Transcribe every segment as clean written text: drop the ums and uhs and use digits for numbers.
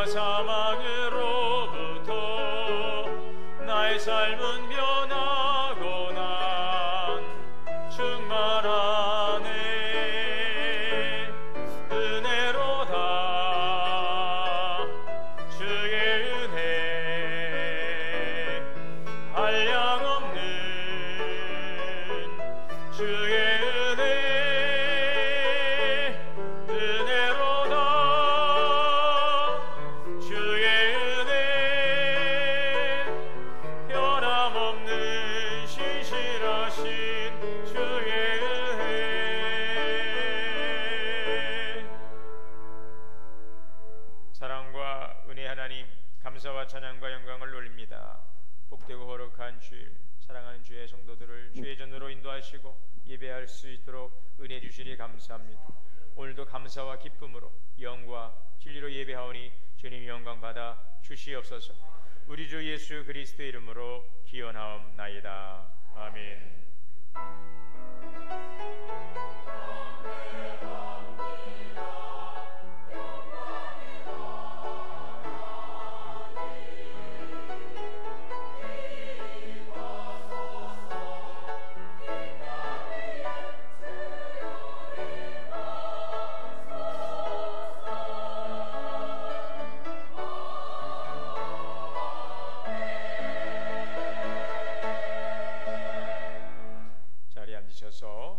사망으로부터 나의 삶은 변하고 난 충만하네. 은혜로다 주의 은혜 한량없는 주의 은혜 은혜로다 주의 은혜 변함없는 신실하신 주의 은혜. 사랑과 은혜 하나님, 감사와 찬양과 영광을 올립니다. 복되고 거룩한 주일, 사랑하는 주의 성도들을 주의 전으로 인도하시고 예배할 수 있도록 은혜 주시니 감사합니다. 오늘도 감사와 기쁨으로 영과 진리로 예배하오니 주님 영광 받아 주시옵소서. 우리 주 예수 그리스도의 이름으로 기원하옵나이다. 아멘.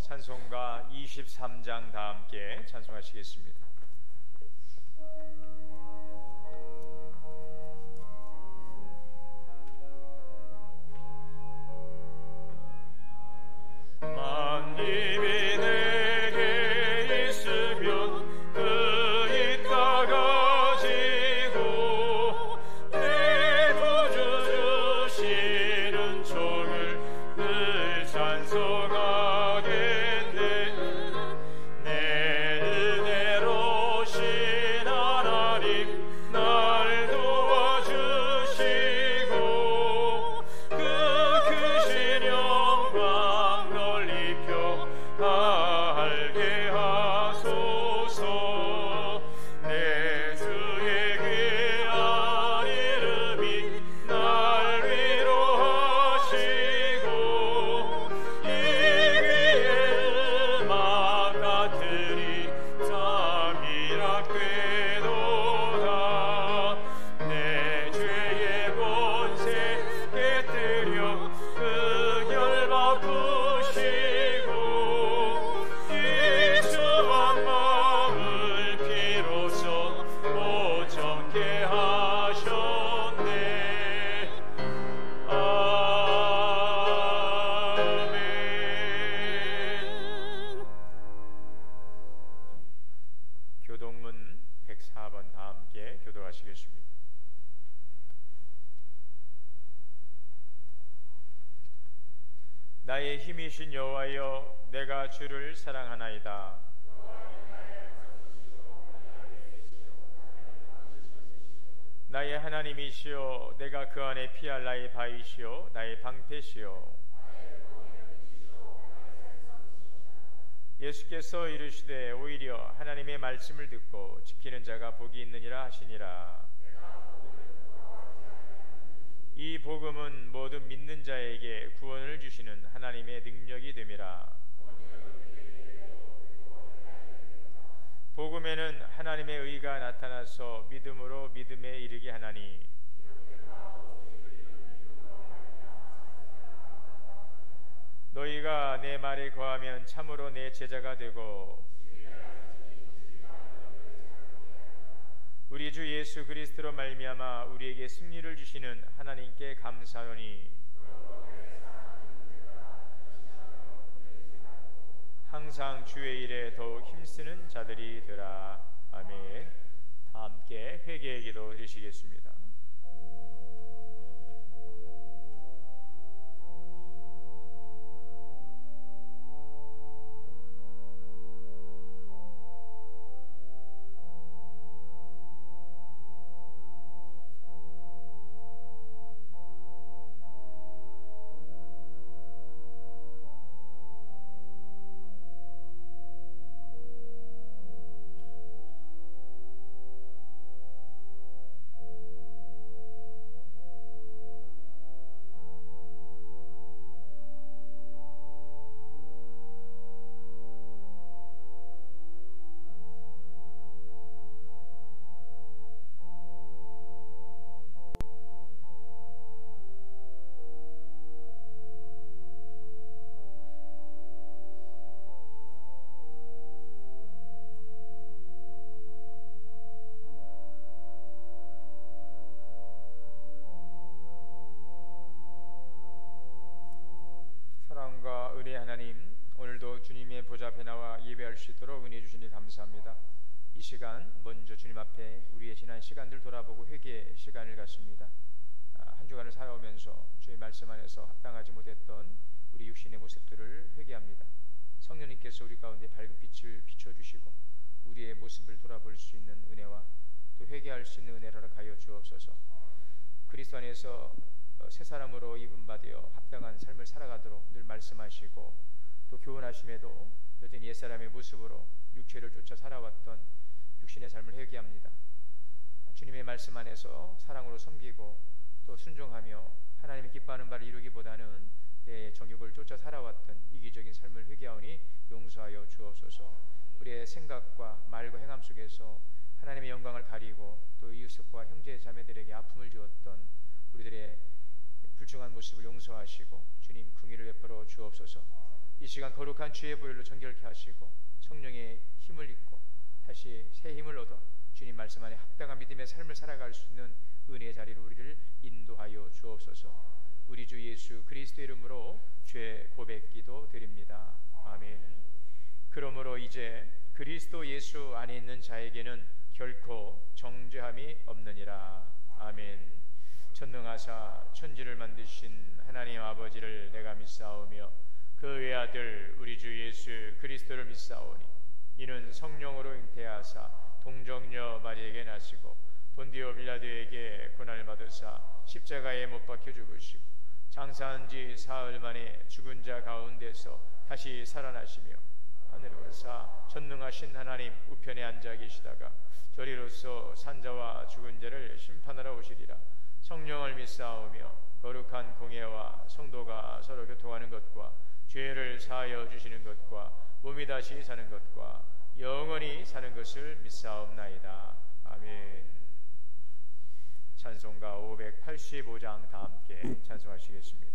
찬송가 23장 다 함께 찬송하시겠습니다. 만님이 내게 있으면 그 입 다 가지고 내 구주 주시는 종을 늘 찬송하게 교동문 104번 다 함께 교도하시겠습니다. 나의 힘이신 여호와여, 내가 주를 사랑하나이다. 나의 하나님이시여, 내가 그 안에 피할 나의 바위시여, 나의 방패시여. 예수께서 이르시되 오히려 하나님의 말씀을 듣고 지키는 자가 복이 있느니라 하시니라. 이 복음은 모든 믿는 자에게 구원을 주시는 하나님의 능력이 됨이라. 복음에는 하나님의 의가 나타나서 믿음으로 믿음에 이르게 하나니, 너희가 내 말에 거하면 참으로 내 제자가 되고 우리 주 예수 그리스도로 말미암아 우리에게 승리를 주시는 하나님께 감사하노니, 항상 주의 일에 더욱 힘쓰는 자들이 되라. 아멘. 다 함께 회개의 기도 드리시겠습니다. 수 있도록 은혜 주시니 감사합니다. 이 시간 먼저 주님 앞에 우리의 지난 시간들 돌아보고 회개의 시간을 갖습니다. 한 주간을 살아오면서 주의 말씀 안에서 합당하지 못했던 우리 육신의 모습들을 회개합니다. 성령님께서 우리 가운데 밝은 빛을 비춰주시고 우리의 모습을 돌아볼 수 있는 은혜와 또 회개할 수 있는 은혜를 허락하여 주옵소서. 그리스도 안에서 새 사람으로 입음받아 합당한 삶을 살아가도록 늘 말씀하시고 또 교훈하심에도 여전히 옛사람의 모습으로 육체를 쫓아 살아왔던 육신의 삶을 회개합니다. 주님의 말씀 안에서 사랑으로 섬기고 또 순종하며 하나님이 기뻐하는 바를 이루기보다는 내 정욕을 쫓아 살아왔던 이기적인 삶을 회개하오니 용서하여 주옵소서. 우리의 생각과 말과 행함 속에서 하나님의 영광을 가리고 또 이웃과 형제 자매들에게 아픔을 주었던 우리들의 불중한 모습을 용서하시고 주님 긍휼을 베풀어 주옵소서. 이 시간 거룩한 주의 보혈로 정결케 하시고 성령의 힘을 입고 다시 새 힘을 얻어 주님 말씀 안에 합당한 믿음의 삶을 살아갈 수 있는 은혜의 자리로 우리를 인도하여 주옵소서. 우리 주 예수 그리스도 이름으로 죄 고백 기도 드립니다. 아멘. 그러므로 이제 그리스도 예수 안에 있는 자에게는 결코 정죄함이 없느니라. 아멘. 전능하사 천지를 만드신 하나님 아버지를 내가 믿사오며 그 외아들 우리 주 예수 그리스도를 믿사오니 이는 성령으로 잉태하사 동정녀 마리에게 나시고 본디오 빌라도에게 고난을 받으사 십자가에 못 박혀 죽으시고 장사한 지 사흘 만에 죽은 자 가운데서 다시 살아나시며 하늘에 오르사 전능하신 하나님 우편에 앉아 계시다가 저리로서 산자와 죽은 자를 심판하러 오시리라. 성령을 믿사오며 거룩한 공예와 성도가 서로 교통하는 것과 죄를 사하여 주시는 것과 몸이 다시 사는 것과 영원히 사는 것을 믿사옵나이다. 아멘. 찬송가 585장 다 함께 찬송하시겠습니다.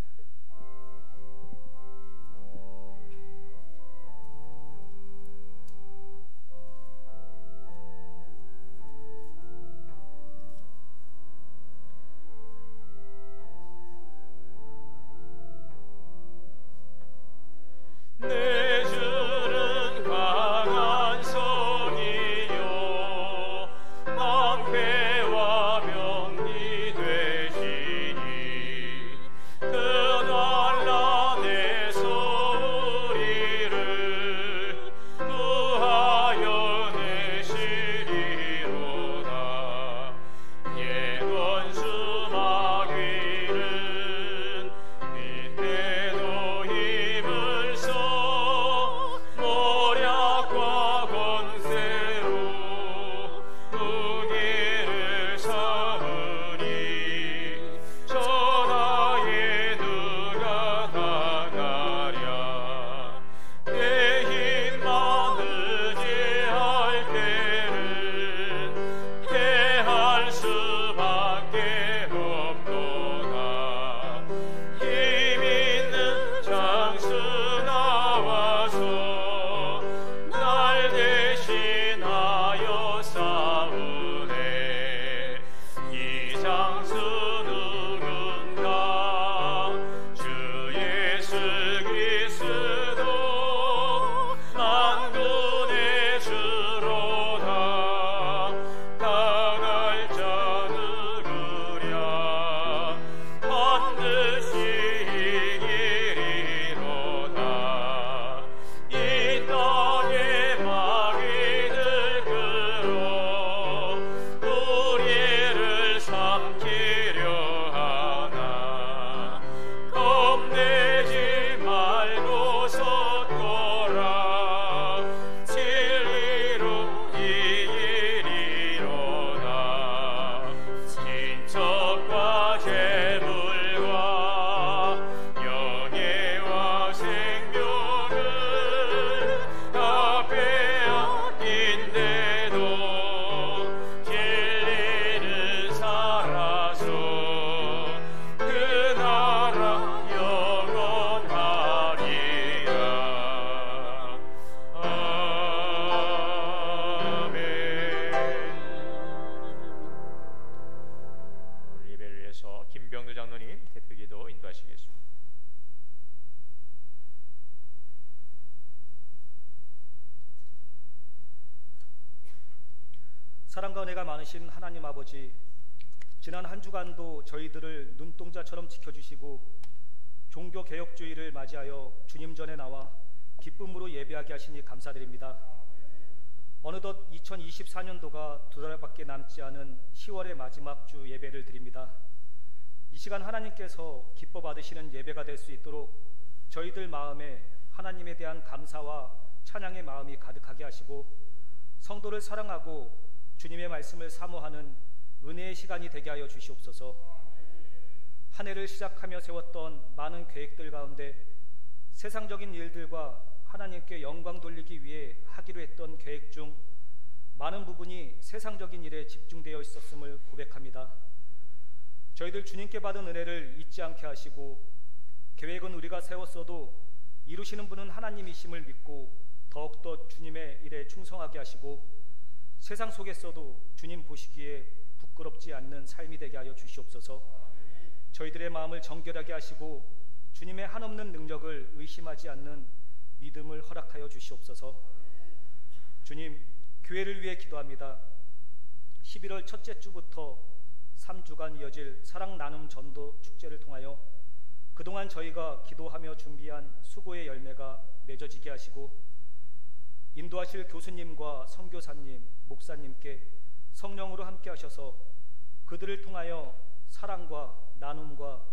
내 주는 강한 성이요 방패와 병리 되시니 그 난란에서 우리를 구하여 내시리로다. 옛 원수 마귀는 이때도 힘을 써 모략과 권세로 무기를 삼으니 전하에 누가 당하랴. 내 힘만 의지할 때는 패할 수밖에 없도다. 힘 있는 장수 나와서 날 대신하여 싸우네. 이 장수 누군가 주 예수 그리스도 만군의 주로다. 당할 자 누구랴. 반드시 이기리로다. 이 땅의 마귀들 끌어 우리를 삼키려 하나. 겁내지 말고 섰거라. 진리로 이기리로다. 친척과 재물과 영예와 생명을 다 빼앗긴데도 진리는 살아서 그 나라 영원하리라. 아멘. 오늘 예배를 위해서 김병도 장로님 대표기도 인도하시겠습니다. 사랑과 은혜가 많으신 하나님 아버지, 지난 한 주간도 저희들을 눈동자처럼 지켜주시고 종교개혁주의를 맞이하여 주님 전에 나와 기쁨으로 예배하게 하시니 감사드립니다. 어느덧 2024년도가 2달밖에 남지 않은 10월의 마지막 주 예배를 드립니다. 이 시간 하나님께서 기뻐 받으시는 예배가 될 수 있도록 저희들 마음에 하나님에 대한 감사와 찬양의 마음이 가득하게 하시고 성도를 사랑하고 주님의 말씀을 사모하는 은혜의 시간이 되게 하여 주시옵소서. 한 해를 시작하며 세웠던 많은 계획들 가운데 세상적인 일들과 하나님께 영광 돌리기 위해 하기로 했던 계획 중 많은 부분이 세상적인 일에 집중되어 있었음을 고백합니다. 저희들 주님께 받은 은혜를 잊지 않게 하시고 계획은 우리가 세웠어도 이루시는 분은 하나님이심을 믿고 더욱더 주님의 일에 충성하게 하시고 세상 속에서도 주님 보시기에 부끄럽지 않는 삶이 되게 하여 주시옵소서. 저희들의 마음을 정결하게 하시고 주님의 한없는 능력을 의심하지 않는 믿음을 허락하여 주시옵소서. 주님, 교회를 위해 기도합니다. 11월 첫째 주부터 3주간 이어질 사랑 나눔 전도 축제를 통하여 그동안 저희가 기도하며 준비한 수고의 열매가 맺어지게 하시고 인도하실 교수님과 선교사님, 목사님께 성령으로 함께 하셔서 그들을 통하여 사랑과 나눔과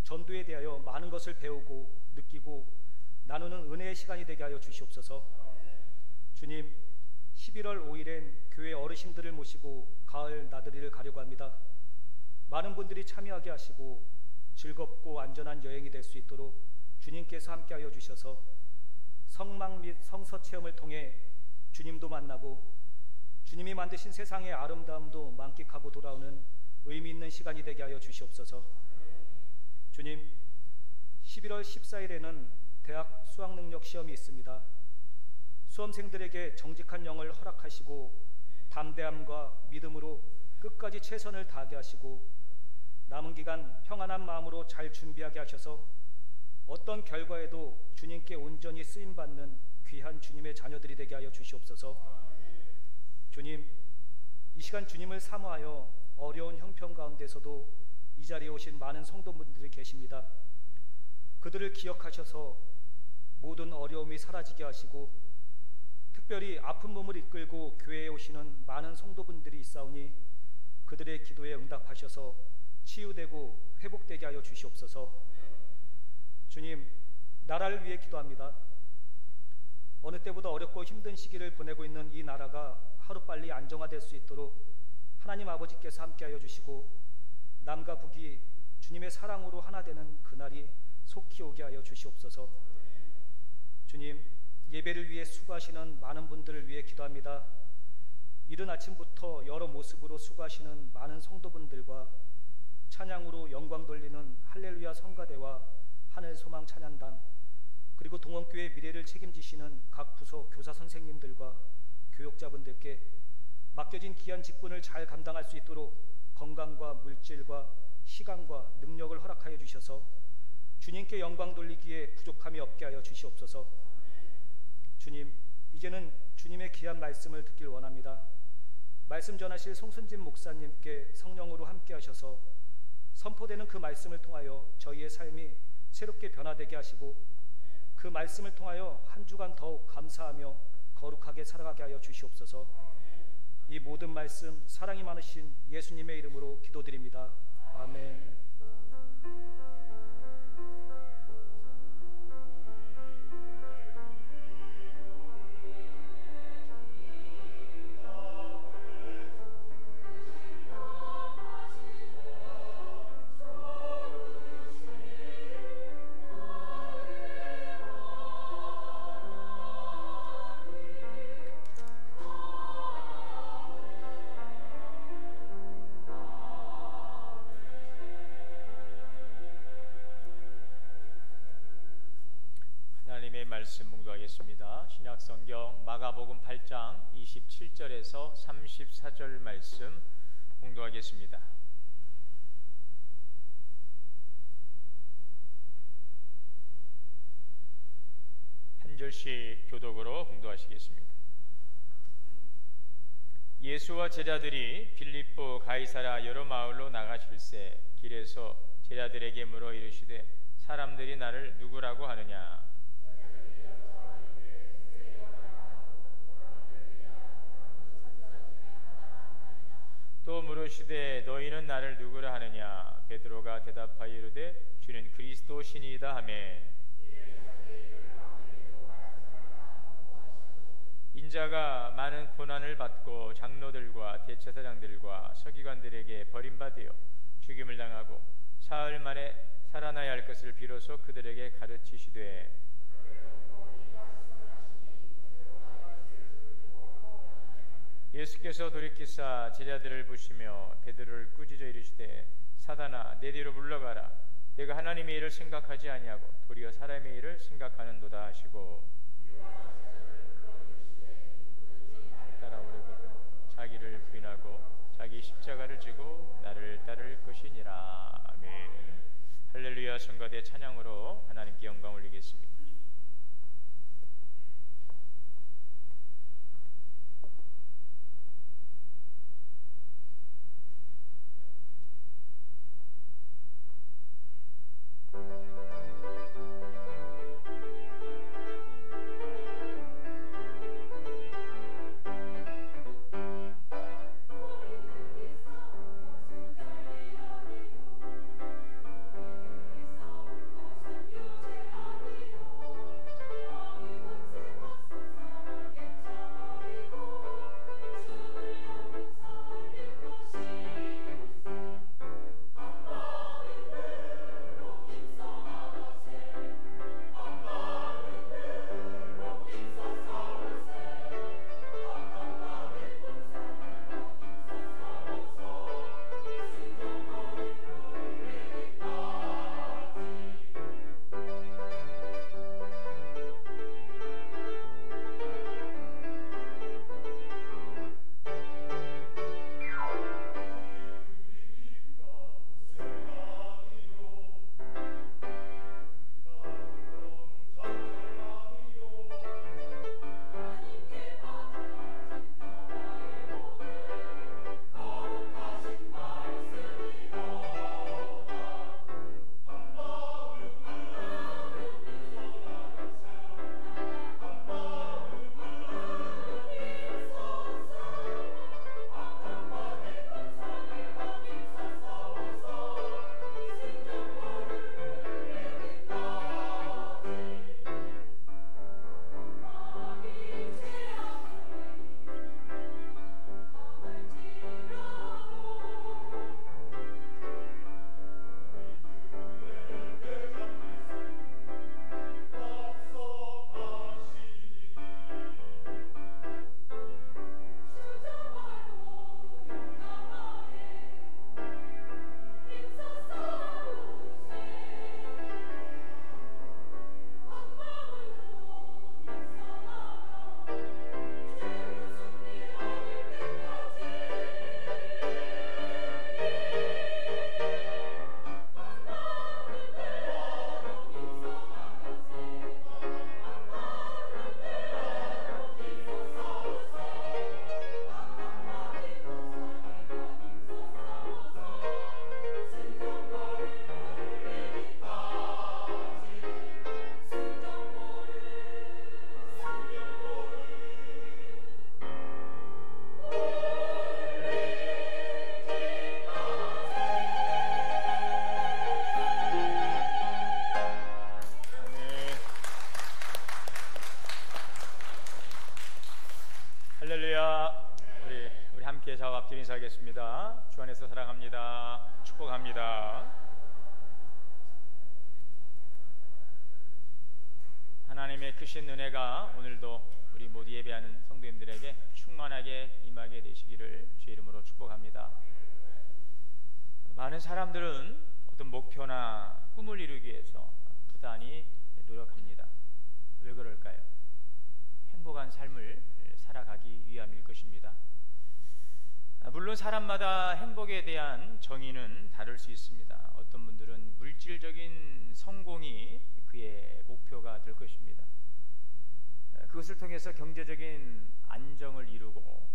전도에 대하여 많은 것을 배우고 느끼고 나누는 은혜의 시간이 되게 하여 주시옵소서. 주님, 11월 5일엔 교회 어르신들을 모시고 가을 나들이를 가려고 합니다. 많은 분들이 참여하게 하시고 즐겁고 안전한 여행이 될 수 있도록 주님께서 함께하여 주셔서 성막 및 성서 체험을 통해 주님도 만나고 주님이 만드신 세상의 아름다움도 만끽하고 돌아오는 의미 있는 시간이 되게 하여 주시옵소서. 주님, 11월 14일에는 대학 수학능력 시험이 있습니다. 수험생들에게 정직한 영을 허락하시고 담대함과 믿음으로 끝까지 최선을 다하게 하시고 남은 기간 평안한 마음으로 잘 준비하게 하셔서 어떤 결과에도 주님께 온전히 쓰임받는 귀한 주님의 자녀들이 되게 하여 주시옵소서. 주님, 이 시간 주님을 사모하여 어려운 형편 가운데서도 이 자리에 오신 많은 성도분들이 계십니다. 그들을 기억하셔서 모든 어려움이 사라지게 하시고 특별히 아픈 몸을 이끌고 교회에 오시는 많은 성도분들이 있사오니 그들의 기도에 응답하셔서 치유되고 회복되게 하여 주시옵소서. 주님, 나라를 위해 기도합니다. 어느 때보다 어렵고 힘든 시기를 보내고 있는 이 나라가 하루빨리 안정화될 수 있도록 하나님 아버지께서 함께하여 주시고 남과 북이 주님의 사랑으로 하나 되는 그날이 속히 오게 하여 주시옵소서. 주님, 예배를 위해 수고하시는 많은 분들을 위해 기도합니다. 이른 아침부터 여러 모습으로 수고하시는 많은 성도분들과 찬양으로 영광 돌리는 할렐루야 성가대와 하늘 소망 찬양단 그리고 동원교회 미래를 책임지시는 각 부서 교사 선생님들과 교육자분들께 맡겨진 귀한 직분을 잘 감당할 수 있도록 건강과 물질과 시간과 능력을 허락하여 주셔서 주님께 영광 돌리기에 부족함이 없게 하여 주시옵소서. 주님, 이제는 주님의 귀한 말씀을 듣길 원합니다. 말씀 전하실 송순진 목사님께 성령으로 함께 하셔서 선포되는 그 말씀을 통하여 저희의 삶이 새롭게 변화되게 하시고 그 말씀을 통하여 한 주간 더욱 감사하며 거룩하게 살아가게 하여 주시옵소서. 이 모든 말씀 사랑이 많으신 예수님의 이름으로 기도드립니다. 아멘. 말씀 묵도하겠습니다. 신약성경 마가복음 8장 27절에서 34절 말씀 묵도하겠습니다. 한 절씩 교독으로 묵도하시겠습니다. 예수와 제자들이 빌립보 가이사라 여러 마을로 나가실새 길에서 제자들에게 물어 이르시되 사람들이 나를 누구라고 하느냐? 또 물으시되 너희는 나를 누구라 하느냐? 베드로가 대답하여 이르되 주는 그리스도시니이다 하며 인자가 많은 고난을 받고 장로들과 대제사장들과 서기관들에게 버림받아 죽임을 당하고 사흘 만에 살아나야 할 것을 비로소 그들에게 가르치시되 예수께서 돌이키사 제자들을 보시며 베드로를 꾸짖어 이르시되 사단아 내 뒤로 물러가라 내가 하나님의 일을 생각하지 아니하고 도리어 사람의 일을 생각하는도다 하시고 따라오려거든 자기를 부인하고 자기 십자가를 지고 나를 따를 것이니라. 아멘. 할렐루야. 성가대 찬양으로 하나님께 영광 올리겠습니다. 할렐루야. 우리 함께 좌우 앞뒤 인사하겠습니다. 주 안에서 사랑합니다. 축복합니다. 하나님의 크신 은혜가 오늘도 우리 모두 예배하는 성도님들에게 충만하게 임하게 되시기를 주의 이름으로 축복합니다. 많은 사람들은 어떤 목표나 꿈을 이루기 위해서 부단히 노력합니다. 왜 그럴까요? 행복한 삶을 살아가기 위함일 것입니다. 물론 사람마다 행복에 대한 정의는 다를 수 있습니다. 어떤 분들은 물질적인 성공이 그의 목표가 될 것입니다. 그것을 통해서 경제적인 안정을 이루고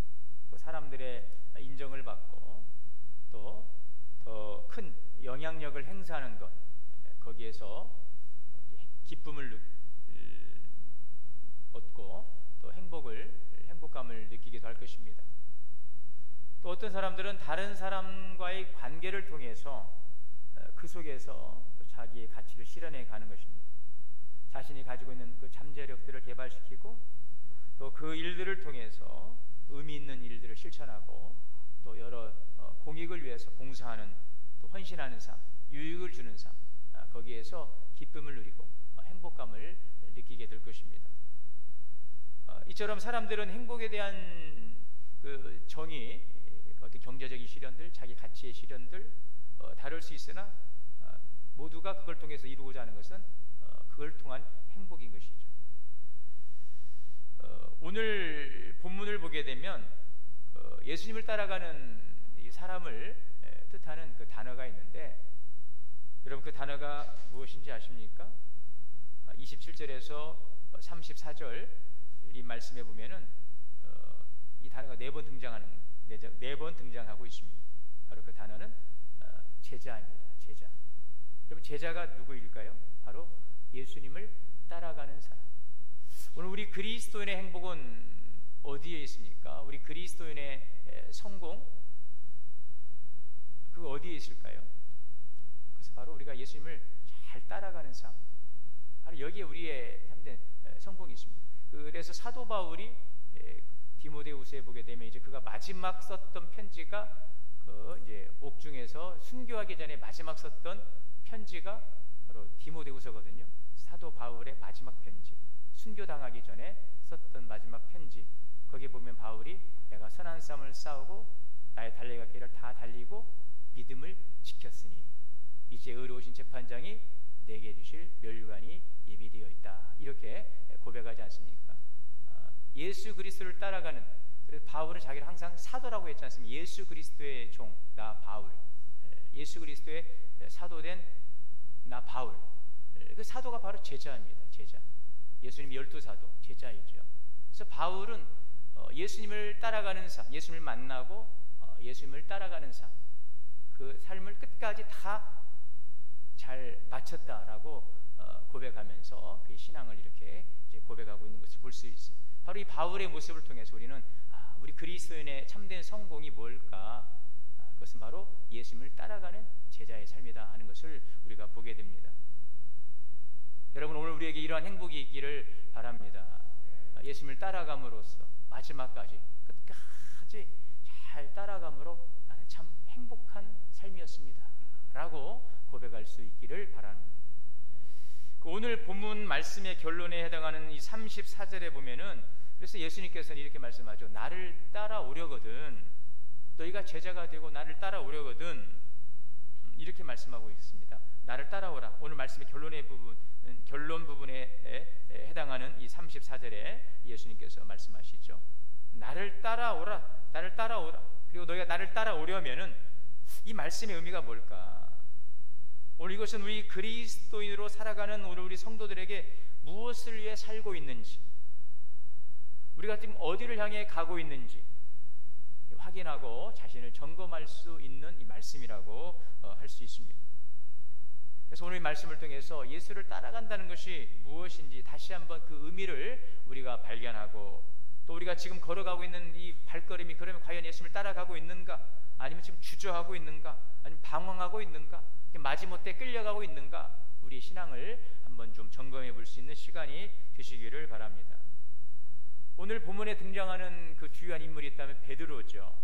또 사람들의 인정을 받고 또 더 큰 영향력을 행사하는 것, 거기에서 기쁨을 얻고 또 행복감을 느끼기도 할 것입니다. 또 어떤 사람들은 다른 사람과의 관계를 통해서 그 속에서 또 자기의 가치를 실현해 가는 것입니다. 자신이 가지고 있는 그 잠재력들을 개발시키고 또 그 일들을 통해서 의미 있는 일들을 실천하고 또 여러 공익을 위해서 봉사하는, 또 헌신하는 삶, 유익을 주는 삶, 거기에서 기쁨을 누리고 행복감을 느끼게 될 것입니다. 이처럼 사람들은 행복에 대한 그 정의, 어떤 경제적인 실현들, 자기 가치의 실현들 다를 수 있으나 모두가 그걸 통해서 이루고자 하는 것은 그걸 통한 행복인 것이죠. 오늘 본문을 보게 되면 예수님을 따라가는 이 사람을 뜻하는 그 단어가 있는데, 여러분 그 단어가 무엇인지 아십니까? 27절에서 34절 이 말씀에 보면은 이 단어가 네 번 등장하고 있습니다. 바로 그 단어는 제자입니다. 제자. 여러분 제자가 누구일까요? 바로 예수님을 따라가는 사람. 오늘 우리 그리스도인의 행복은 어디에 있습니까? 우리 그리스도인의 성공, 그 어디에 있을까요? 그래서 바로 우리가 예수님을 잘 따라가는 삶, 바로 여기에 우리의 참된 성공이 있습니다. 그래서 사도 바울이 디모데후서에 보게 되면 이제 그가 마지막 썼던 편지가 그 이제 옥중에서 순교하기 전에 마지막 썼던 편지가 바로 디모데후서거든요. 사도 바울의 마지막 편지, 순교당하기 전에 썼던 마지막 편지. 거기에 보면 바울이 내가 선한 싸움을 싸우고 나의 달려갈 길을 다 달리고 믿음을 지켰으니 이제 의로우신 재판장이 내게 주실 멸류관이 예비되어 있다, 이렇게 고백하지 않습니까? 예수 그리스도를 따라가는, 그래서 바울은 자기를 항상 사도라고 했지 않습니까? 예수 그리스도의 종, 나 바울, 예수 그리스도의 사도된 나 바울. 그 사도가 바로 제자입니다. 제자. 예수님 12사도 제자이죠. 그래서 바울은 예수님을 따라가는 삶, 예수님을 만나고 예수님을 따라가는 삶, 그 삶을 끝까지 다 잘 마쳤다라고 고백하면서 그의 신앙을 이렇게 이제 고백하고 있는 것을 볼 수 있어요. 바로 이 바울의 모습을 통해서 우리는 우리 그리스도인의 참된 성공이 뭘까? 그것은 바로 예수님을 따라가는 제자의 삶이다 하는 것을 우리가 보게 됩니다. 여러분 오늘 우리에게 이러한 행복이 있기를 바랍니다. 예수님을 따라감으로써 마지막까지 끝까지 잘 따라감으로 나는 참 행복한 삶이었습니다 라고 고백할 수 있기를 바랍니다. 오늘 본문 말씀의 결론에 해당하는 이 34절에 보면은, 그래서 예수님께서는 이렇게 말씀하죠. 나를 따라오려거든, 너희가 제자가 되고 나를 따라오려거든, 이렇게 말씀하고 있습니다. 나를 따라오라. 오늘 말씀의 결론 부분에 해당하는 이 34절에 예수님께서 말씀하시죠. 나를 따라오라, 나를 따라오라. 그리고 너희가 나를 따라오려면은 이 말씀의 의미가 뭘까? 오늘 이것은 우리 그리스도인으로 살아가는 오늘 우리 성도들에게 무엇을 위해 살고 있는지, 우리가 지금 어디를 향해 가고 있는지 확인하고 자신을 점검할 수 있는 이 말씀이라고 할 수 있습니다. 그래서 오늘 이 말씀을 통해서 예수를 따라간다는 것이 무엇인지 다시 한번 그 의미를 우리가 발견하고, 또 우리가 지금 걸어가고 있는 이 발걸음이 그러면 과연 예수님을 따라가고 있는가, 아니면 지금 주저하고 있는가, 아니면 방황하고 있는가, 마지못해 끌려가고 있는가, 우리의 신앙을 한번 좀 점검해 볼 수 있는 시간이 되시기를 바랍니다. 오늘 본문에 등장하는 그 주요한 인물이 있다면 베드로죠.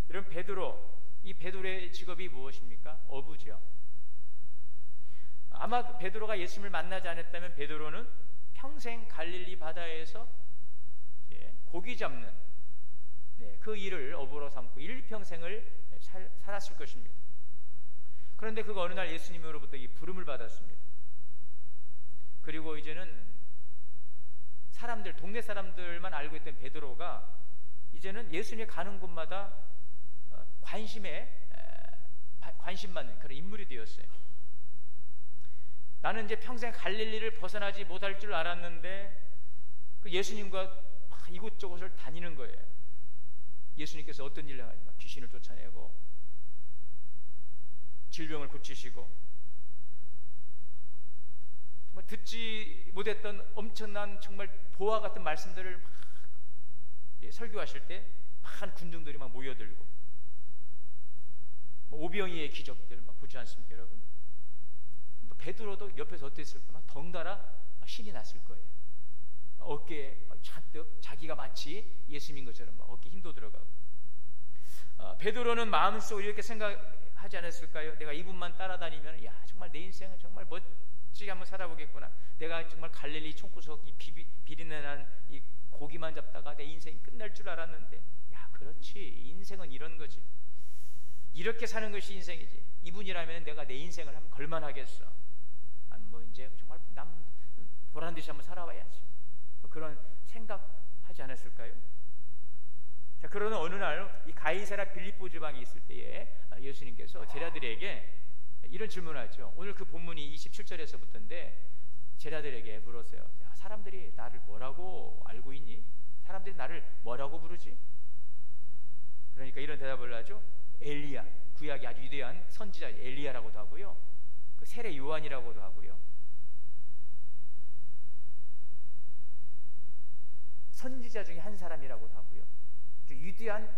여러분 이 베드로의 직업이 무엇입니까? 어부죠. 아마 베드로가 예수님을 만나지 않았다면 베드로는 평생 갈릴리 바다에서 고기 잡는 그 일을 어부로 삼고 일평생을 살았을 것입니다. 그런데 그가 어느 날 예수님으로부터 이 부름을 받았습니다. 그리고 이제는 동네 사람들만 알고 있던 베드로가 이제는 예수님이 가는 곳마다 관심 받는 그런 인물이 되었어요. 나는 이제 평생 갈릴리를 벗어나지 못할 줄 알았는데 그 예수님과 이곳저곳을 다니는 거예요. 예수님께서 어떤 일을 하냐, 귀신을 쫓아내고 질병을 고치시고 정말 듣지 못했던 엄청난 정말 보화 같은 말씀들을 막 설교하실 때 많은 군중들이 막 모여들고 오병이의 기적들 막 보지 않습니까, 여러분? 베드로도 옆에서 어땠을까? 막 덩달아 막 신이 났을 거예요. 어깨에 잔뜩 자기가 마치 예수님인 것처럼 막 어깨에 힘도 들어가고. 베드로는 마음속으로 이렇게 생각하지 않았을까요? 내가 이분만 따라다니면 야 정말 내 인생은 정말 멋지게 한번 살아보겠구나. 내가 정말 갈릴리 총구석 이 비린내난 이 고기만 잡다가 내 인생이 끝날 줄 알았는데, 야 그렇지, 인생은 이런 거지. 이렇게 사는 것이 인생이지. 이분이라면 내가 내 인생을 한번 걸만하겠어. 뭐 이제 정말 남 보란 듯이 한번 살아봐야지. 그런 생각하지 않았을까요? 자, 그러나 어느 날 이 가이사랴 빌립보 지방에 있을 때에 예수님께서 제자들에게 이런 질문을 하죠. 오늘 그 본문이 27절에서부터인데 제자들에게 물었어요. 야, 사람들이 나를 뭐라고 알고 있니? 사람들이 나를 뭐라고 부르지? 그러니까 이런 대답을 하죠. 엘리야, 구약이 아주 위대한 선지자 엘리야라고도 하고요, 그 세례 요한이라고도 하고요, 선지자 중에 한 사람이라고도 하고요, 위대한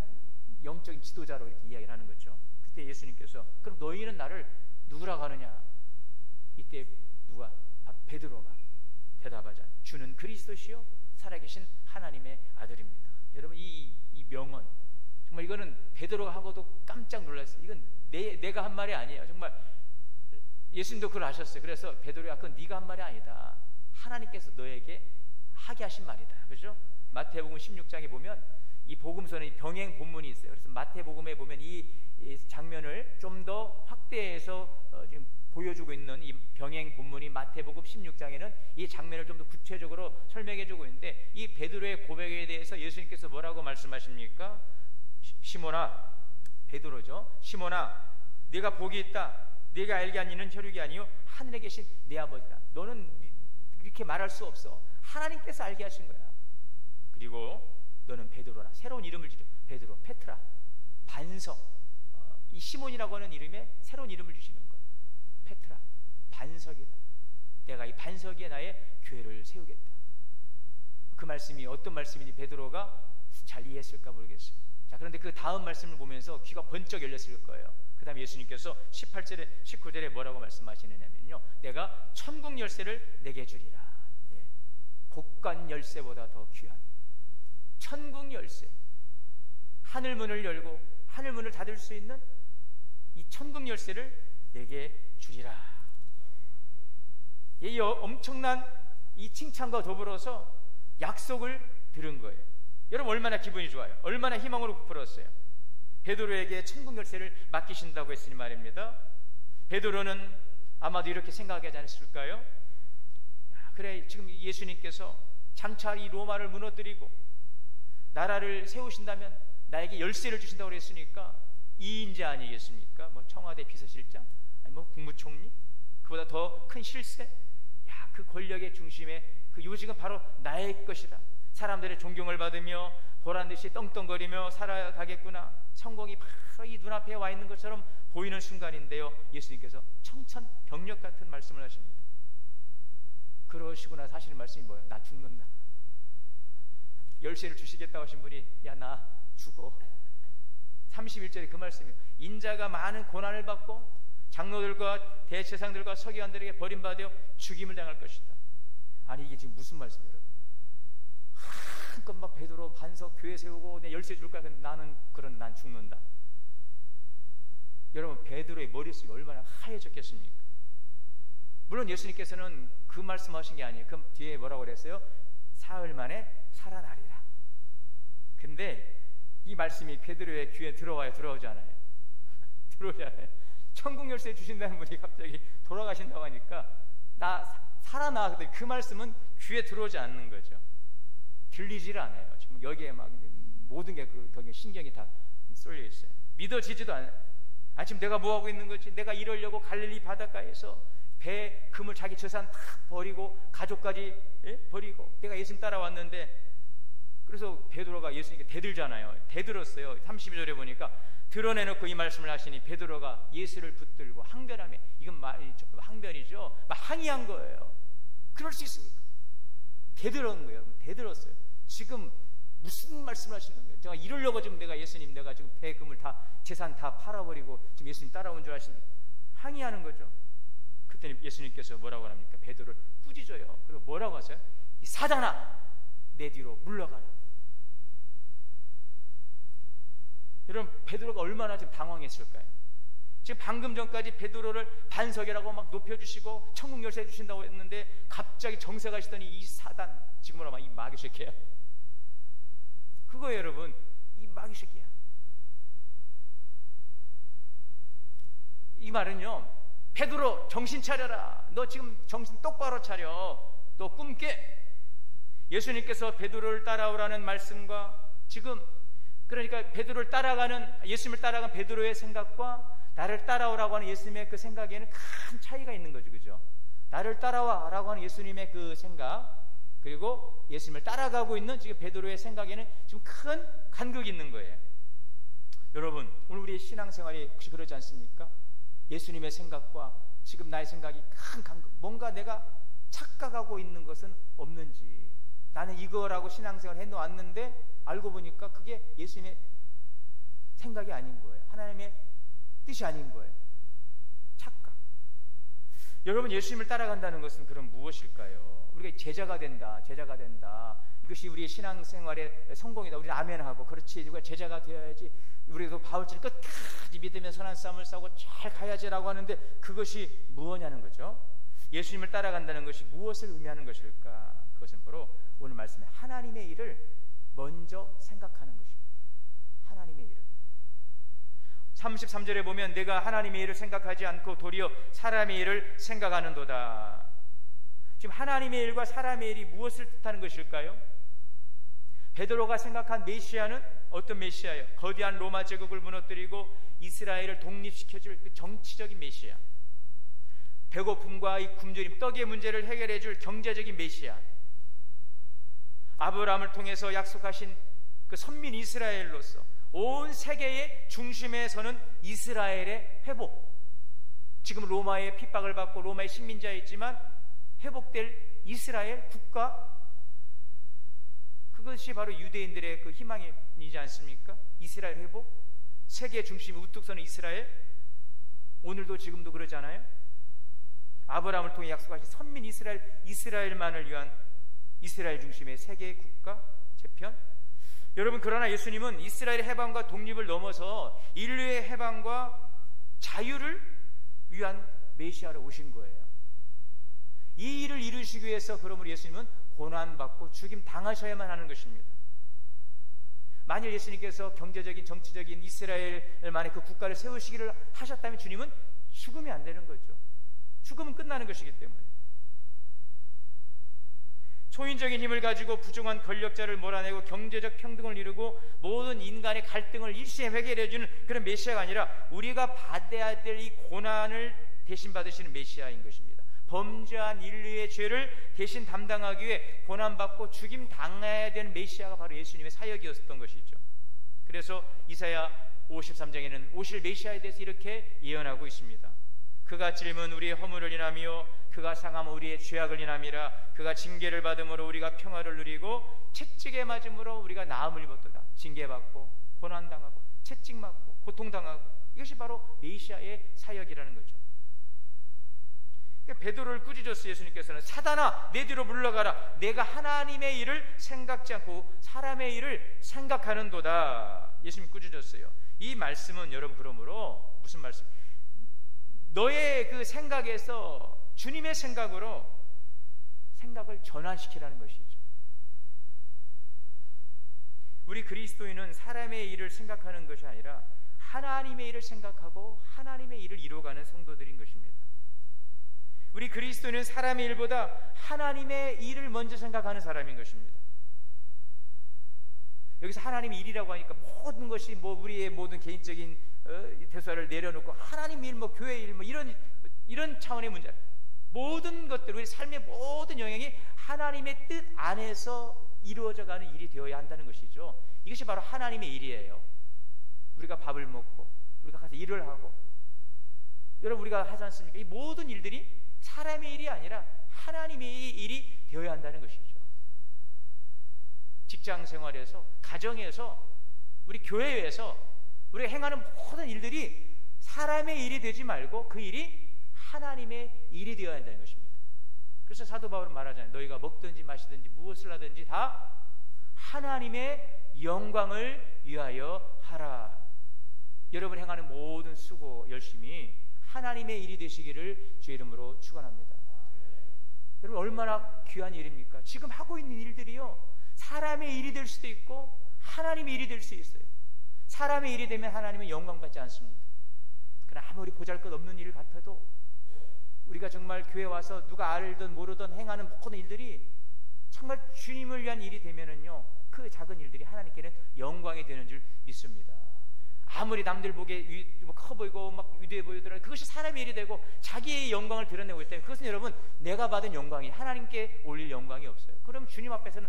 영적인 지도자로 이렇게 이야기를 하는 거죠. 그때 예수님께서 그럼 너희는 나를 누구라고 하느냐? 이때 누가? 바로 베드로가 대답하자. 주는 그리스도시요 살아계신 하나님의 아들입니다. 여러분 이 명언 정말 이거는 베드로가 하고도 깜짝 놀랐어요. 이건 내가 한 말이 아니에요. 정말 예수님도 그걸 아셨어요. 그래서 베드로야, 그건 네가 한 말이 아니다. 하나님께서 너에게 하게 하신 말이다. 그죠? 마태복음 16장에 보면 이 복음서는 병행 본문이 있어요. 그래서 마태복음에 보면 이 장면을 좀 더 확대해서 지금 보여주고 있는 이 병행 본문이 마태복음 16장에는 이 장면을 좀 더 구체적으로 설명해주고 있는데, 이 베드로의 고백에 대해서 예수님께서 뭐라고 말씀하십니까? 시몬아, 베드로죠. 시몬아, 네가 복이 있다. 네가 알게 한 이는 혈육이 아니요 하늘에 계신 내 아버지라. 너는 이렇게 말할 수 없어. 하나님께서 알게 하신 거야. 그리고 너는 베드로라. 새로운 이름을 주죠. 베드로, 페트라, 반석. 이 시몬이라고 하는 이름에 새로운 이름을 주시는 거야. 페트라, 반석이다. 내가 이 반석 위에 나의 교회를 세우겠다. 그 말씀이 어떤 말씀인지 베드로가 잘 이해했을까 모르겠어요. 자, 그런데 그 다음 말씀을 보면서 귀가 번쩍 열렸을 거예요. 그 다음에 예수님께서 18절에 19절에 뭐라고 말씀하시느냐면요, 내가 천국 열쇠를 내게 주리라. 예. 곡간 열쇠보다 더 귀한 천국 열쇠, 하늘 문을 열고 하늘 문을 닫을 수 있는 이 천국 열쇠를 내게 주리라. 이 엄청난 이 칭찬과 더불어서 약속을 들은 거예요. 여러분 얼마나 기분이 좋아요. 얼마나 희망으로 부풀었어요. 베드로에게 천국 열쇠를 맡기신다고 했으니 말입니다. 베드로는 아마도 이렇게 생각하지 않았을까요? 야, 그래, 지금 예수님께서 장차 이 로마를 무너뜨리고 나라를 세우신다면 나에게 열쇠를 주신다고 그랬으니까 이인자 아니겠습니까? 뭐 청와대 비서실장, 아니 뭐 국무총리, 그보다 더 큰 실세, 야, 그 권력의 중심에 그 요직은 바로 나의 것이다. 사람들의 존경을 받으며 보란듯이 떵떵거리며 살아가겠구나. 성공이 바로 이 눈앞에 와 있는 것처럼 보이는 순간인데요, 예수님께서 청천벽력 같은 말씀을 하십니다. 그러시고 나서 하시는 말씀이 뭐예요? 나 죽는다. 열쇠를 주시겠다고 하신 분이 야, 나 죽어. 31절에 그 말씀이에요. 인자가 많은 고난을 받고 장로들과 대제사장들과 서기관들에게 버림받아 죽임을 당할 것이다. 아니 이게 지금 무슨 말씀이에요, 여러분? 한껏 막 베드로 반석 교회 세우고 내 열쇠 줄 거야. 근데 난 죽는다. 여러분 베드로의 머릿속이 얼마나 하얘졌겠습니까? 물론 예수님께서는 그 말씀하신 게 아니에요. 그 뒤에 뭐라고 그랬어요? 사흘 만에 살아나리라. 근데 이 말씀이 베드로의 귀에 들어와요, 들어오지 않아요? 들어오지 않아요. 천국 열쇠 주신다는 분이 갑자기 돌아가신다고 하니까 나 살아나. 근데 그 말씀은 귀에 들어오지 않는 거죠. 들리질 않아요. 지금 여기에 막 모든 게 거기에 신경이 다 쏠려 있어요. 믿어지지도 않아요. 아, 지금 내가 뭐 하고 있는 거지? 내가 이러려고 갈릴리 바닷가에서 배 금을 자기 재산 다 버리고 가족까지 버리고 내가 예수님 따라왔는데 그래서 베드로가 예수님께 대들잖아요. 대들었어요. 32절에 보니까 드러내놓고 이 말씀을 하시니 베드로가 예수를 붙들고 항변하며, 이건 항변이죠. 막 항의한 거예요. 그럴 수 있습니까? 대들은 거예요. 대들었어요. 지금 무슨 말씀을 하시는 거예요? 제가 이러려고 지금 내가 예수님, 내가 지금 배 금을 다, 재산 다 팔아버리고 지금 예수님 따라온 줄 아십니까? 항의하는 거죠. 그때 예수님께서 뭐라고 합니까? 베드로를 꾸짖어요. 그리고 뭐라고 하세요? 이 사단아, 내 뒤로 물러가라. 여러분, 베드로가 얼마나 지금 당황했을까요? 지금 방금 전까지 베드로를 반석이라고 막 높여주시고 천국 열쇠 해주신다고 했는데 갑자기 정색하시더니 이 사단, 지금으로 말하면 이 마귀 새끼야. 그거예요, 여러분. 이 마귀 새끼야. 이 말은요, 베드로 정신 차려라. 너 지금 정신 똑바로 차려. 너 꿈 깨. 예수님께서 베드로를 따라오라는 말씀과 지금, 그러니까 베드로를 따라가는, 예수님을 따라가는 베드로의 생각과 나를 따라오라고 하는 예수님의 그 생각에는 큰 차이가 있는 거죠. 그죠? 나를 따라와라고 하는 예수님의 그 생각, 그리고 예수님을 따라가고 있는 지금 베드로의 생각에는 지금 큰 간극이 있는 거예요. 여러분, 오늘 우리의 신앙생활이 혹시 그러지 않습니까? 예수님의 생각과 지금 나의 생각이 큰 간극, 뭔가 내가 착각하고 있는 것은 없는지, 나는 이거라고 신앙생활 해놓았는데 알고 보니까 그게 예수님의 생각이 아닌 거예요. 하나님의 뜻이 아닌 거예요. 착각. 여러분, 예수님을 따라간다는 것은 그럼 무엇일까요? 우리가 제자가 된다, 제자가 된다. 이것이 우리의 신앙생활의 성공이다. 우리는 아멘하고, 그렇지, 우리가 제자가 되어야지, 우리도 바울처럼 끝까지 믿으며 선한 싸움을 싸우고 잘 가야지라고 하는데 그것이 무엇냐는 거죠. 예수님을 따라간다는 것이 무엇을 의미하는 것일까? 그것은 바로 오늘 말씀에 하나님의 일을 먼저 생각하는 것입니다. 하나님의 일을. 33절에 보면 내가 하나님의 일을 생각하지 않고 도리어 사람의 일을 생각하는도다. 지금 하나님의 일과 사람의 일이 무엇을 뜻하는 것일까요? 베드로가 생각한 메시아는 어떤 메시아예요? 거대한 로마 제국을 무너뜨리고 이스라엘을 독립시켜줄 그 정치적인 메시아, 배고픔과 이 굶주림, 떡의 문제를 해결해줄 경제적인 메시아, 아브라함을 통해서 약속하신 그 선민 이스라엘로서 온 세계의 중심에 서는 이스라엘의 회복, 지금 로마의 핍박을 받고 로마의 식민자였지만 회복될 이스라엘 국가, 그것이 바로 유대인들의 그 희망이지 않습니까? 이스라엘 회복, 세계 중심에 우뚝 서는 이스라엘, 오늘도 지금도 그러잖아요. 아브라함을 통해 약속하신 선민 이스라엘만을 위한 이스라엘 중심의 세계 국가 재편. 여러분, 그러나 예수님은 이스라엘의 해방과 독립을 넘어서 인류의 해방과 자유를 위한 메시아로 오신 거예요. 이 일을 이루시기 위해서 그러므로 예수님은 고난받고 죽임 당하셔야만 하는 것입니다. 만일 예수님께서 경제적인 정치적인 이스라엘만의 그 국가를 세우시기를 하셨다면 주님은 죽으면 안 되는 거죠. 죽으면 끝나는 것이기 때문에. 초인적인 힘을 가지고 부정한 권력자를 몰아내고 경제적 평등을 이루고 모든 인간의 갈등을 일시에 해결해주는 그런 메시아가 아니라 우리가 받아야 될 이 고난을 대신 받으시는 메시아인 것입니다. 범죄한 인류의 죄를 대신 담당하기 위해 고난받고 죽임 당해야 되는 메시아가 바로 예수님의 사역이었던 것이죠. 그래서 이사야 53장에는 오실 메시아에 대해서 이렇게 예언하고 있습니다. 그가 찔림은 우리의 허물을 인하며 그가 상함은 우리의 죄악을 인함이라. 그가 징계를 받음으로 우리가 평화를 누리고 채찍에 맞음으로 우리가 나음을 입었도다. 징계받고 고난당하고 채찍맞고 고통당하고, 이것이 바로 메시아의 사역이라는 거죠. 그러니까 베드로를 꾸짖었어요. 예수님께서는 사단아, 내 뒤로 물러가라. 내가 하나님의 일을 생각지 않고 사람의 일을 생각하는도다. 예수님 꾸짖었어요. 이 말씀은 여러분, 그러므로 무슨 말씀? 너의 그 생각에서 주님의 생각으로 생각을 전환시키라는 것이죠. 우리 그리스도인은 사람의 일을 생각하는 것이 아니라 하나님의 일을 생각하고 하나님의 일을 이루어가는 성도들인 것입니다. 우리 그리스도인은 사람의 일보다 하나님의 일을 먼저 생각하는 사람인 것입니다. 여기서 하나님의 일이라고 하니까 모든 것이 우리의 모든 개인적인 대사를 내려놓고 하나님 일, 교회 일, 이런 차원의 문제, 모든 것들, 우리 삶의 모든 영역이 하나님의 뜻 안에서 이루어져가는 일이 되어야 한다는 것이죠. 이것이 바로 하나님의 일이에요. 우리가 밥을 먹고 우리가 가서 일을 하고, 여러분 우리가 하지 않습니까? 이 모든 일들이 사람의 일이 아니라 하나님의 일이 되어야 한다는 것이죠. 직장 생활에서, 가정에서, 우리 교회에서 우리가 행하는 모든 일들이 사람의 일이 되지 말고 그 일이 하나님의 일이 되어야 한다는 것입니다. 그래서 사도 바울은 말하잖아요. 너희가 먹든지 마시든지 무엇을 하든지 다 하나님의 영광을 위하여 하라. 여러분 행하는 모든 수고, 열심히 하나님의 일이 되시기를 주의 이름으로 축원합니다. 여러분 얼마나 귀한 일입니까? 지금 하고 있는 일들이요, 사람의 일이 될 수도 있고 하나님의 일이 될 수 있어요. 사람의 일이 되면 하나님은 영광받지 않습니다. 그러나 아무리 보잘것없는 일 같아도 우리가 정말 교회 와서 누가 알든 모르든 행하는 모든 일들이 정말 주님을 위한 일이 되면은요, 그 작은 일들이 하나님께는 영광이 되는 줄 믿습니다. 아무리 남들 보기에 커 보이고 막 위대해 보이더라도 그것이 사람의 일이 되고 자기의 영광을 드러내고 있다면 그것은 여러분 내가 받은 영광이 하나님께 올릴 영광이 없어요. 그럼 주님 앞에서는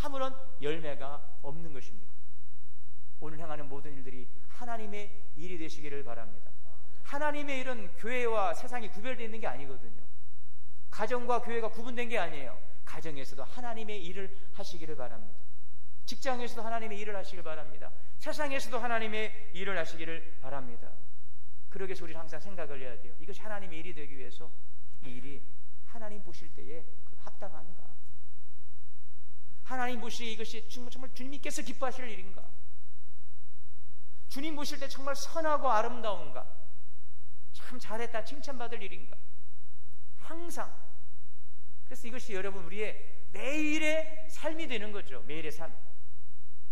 아무런 열매가 없는 것입니다. 오늘 행하는 모든 일들이 하나님의 일이 되시기를 바랍니다. 하나님의 일은 교회와 세상이 구별되어 있는 게 아니거든요. 가정과 교회가 구분된 게 아니에요. 가정에서도 하나님의 일을 하시기를 바랍니다. 직장에서도 하나님의 일을 하시길 바랍니다. 세상에서도 하나님의 일을 하시기를 바랍니다. 그러기 위해서 우리는 항상 생각을 해야 돼요. 이것이 하나님의 일이 되기 위해서 이 일이 하나님 보실 때에 합당한가? 하나님 보시기에 이것이 정말 주님께서 기뻐하실 일인가? 주님 보실 때 정말 선하고 아름다운가? 참 잘했다 칭찬받을 일인가? 항상. 그래서 이것이 여러분 우리의 매일의 삶이 되는 거죠. 매일의 삶.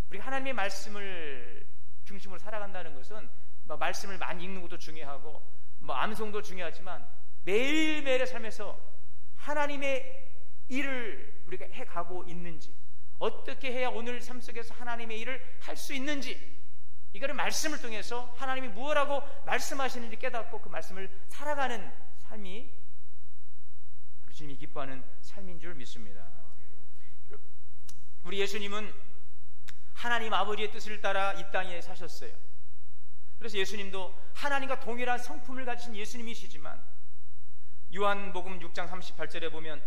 우리가 하나님의 말씀을 중심으로 살아간다는 것은 말씀을 많이 읽는 것도 중요하고 암송도 중요하지만 매일매일의 삶에서 하나님의 일을 우리가 해가고 있는지, 어떻게 해야 오늘 삶 속에서 하나님의 일을 할 수 있는지, 이거를 말씀을 통해서 하나님이 무엇라고 말씀하시는지 깨닫고 그 말씀을 살아가는 삶이 바로 주님이 기뻐하는 삶인 줄 믿습니다. 우리 예수님은 하나님 아버지의 뜻을 따라 이 땅에 사셨어요. 그래서 예수님도 하나님과 동일한 성품을 가지신 예수님이시지만 요한복음 6장 38절에 보면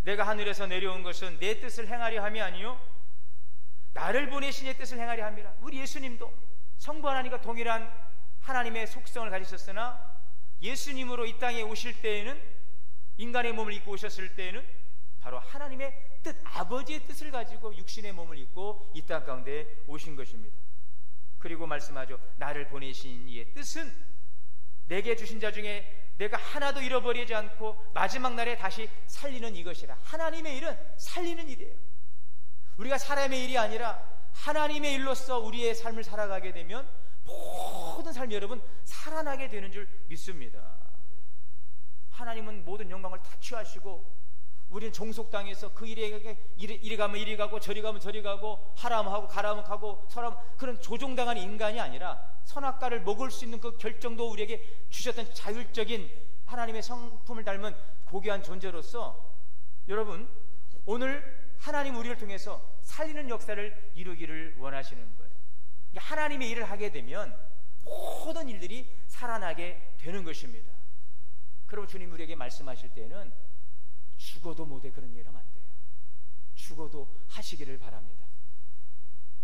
내가 하늘에서 내려온 것은 내 뜻을 행하려 함이 아니요 나를 보내신 이의 뜻을 행하려 함이라. 우리 예수님도 성부 하나님과 동일한 하나님의 속성을 가지셨으나 예수님으로 이 땅에 오실 때에는, 인간의 몸을 입고 오셨을 때에는 바로 하나님의 뜻, 아버지의 뜻을 가지고 육신의 몸을 입고 이 땅 가운데 오신 것입니다. 그리고 말씀하죠. 나를 보내신 이의 뜻은 내게 주신 자 중에 내가 하나도 잃어버리지 않고 마지막 날에 다시 살리는 이것이라. 하나님의 일은 살리는 일이에요. 우리가 사람의 일이 아니라 하나님의 일로서 우리의 삶을 살아가게 되면 모든 삶이 여러분 살아나게 되는 줄 믿습니다. 하나님은 모든 영광을 다 취하시고 우리는 종속당해서 그 이리 가면 이리 가고 저리 가면 저리 가고 하라면 가라면 가고 서라면 그런 조종당한 인간이 아니라 선악과를 먹을 수 있는 그 결정도 우리에게 주셨던 자율적인 하나님의 성품을 닮은 고귀한 존재로서 여러분 오늘 하나님 우리를 통해서 살리는 역사를 이루기를 원하시는 거예요. 하나님의 일을 하게 되면 모든 일들이 살아나게 되는 것입니다. 그럼 주님 우리에게 말씀하실 때는 죽어도 못해 그런 일 하면 안 돼요. 죽어도 하시기를 바랍니다.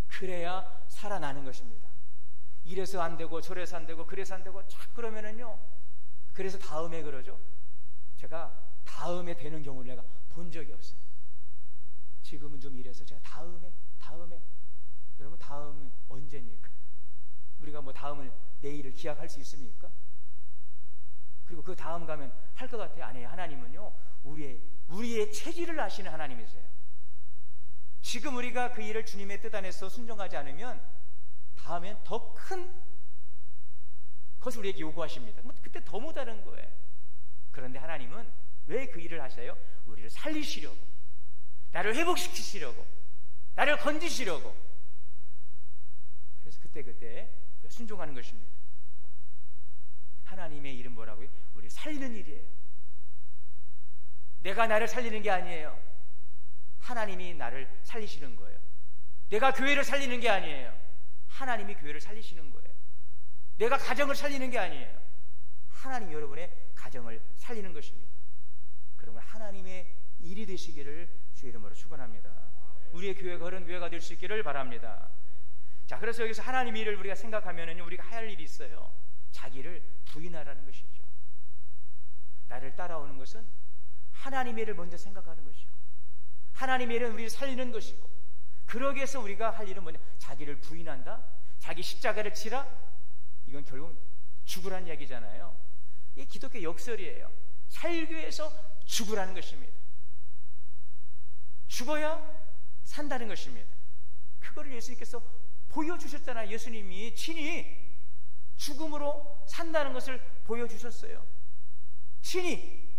그래야 살아나는 것입니다. 이래서 안 되고 저래서 안 되고 그래서 안 되고 착 그러면은요, 그래서 다음에 그러죠. 제가 다음에 되는 경우를 내가 본 적이 없어요. 지금은 좀 이래서 제가 다음에 여러분 다음은 언제입니까? 우리가 뭐 다음을 내일을 기약할 수 있습니까? 그리고 그 다음 가면 할 것 같아요? 아니에요. 하나님은요 우리의 체질을 아시는 하나님이세요. 지금 우리가 그 일을 주님의 뜻 안에서 순종하지 않으면 다음엔 더 큰 것을 우리에게 요구하십니다. 그때 더 못하는 거예요. 그런데 하나님은 왜 그 일을 하셔요? 우리를 살리시려고, 나를 회복시키시려고, 나를 건지시려고. 그래서 그때 순종하는 것입니다. 하나님의 일은 뭐라고요? 우리를 살리는 일이에요. 내가 나를 살리는 게 아니에요. 하나님이 나를 살리시는 거예요. 내가 교회를 살리는 게 아니에요. 하나님이 교회를 살리시는 거예요. 내가 가정을 살리는 게 아니에요. 하나님이 여러분의 가정을 살리는 것입니다. 그러면 하나님의 일이 되시기를 주의 이름으로 축원합니다. 우리의 교회가 그런 교회가 될 수 있기를 바랍니다. 자, 그래서 여기서 하나님의 일을 우리가 생각하면은 우리가 할 일이 있어요. 자기를 부인하라는 것이죠. 나를 따라오는 것은 하나님의 일을 먼저 생각하는 것이고, 하나님의 일은 우리를 살리는 것이고, 그러기 위해서 우리가 할 일은 뭐냐? 자기를 부인한다? 자기 십자가를 치라? 이건 결국 죽으란 이야기잖아요. 이게 기독교 역설이에요. 살기 위해서 죽으라는 것입니다. 죽어야 산다는 것입니다. 그거를 예수님께서 보여주셨잖아요. 예수님이 친히 죽음으로 산다는 것을 보여주셨어요. 친히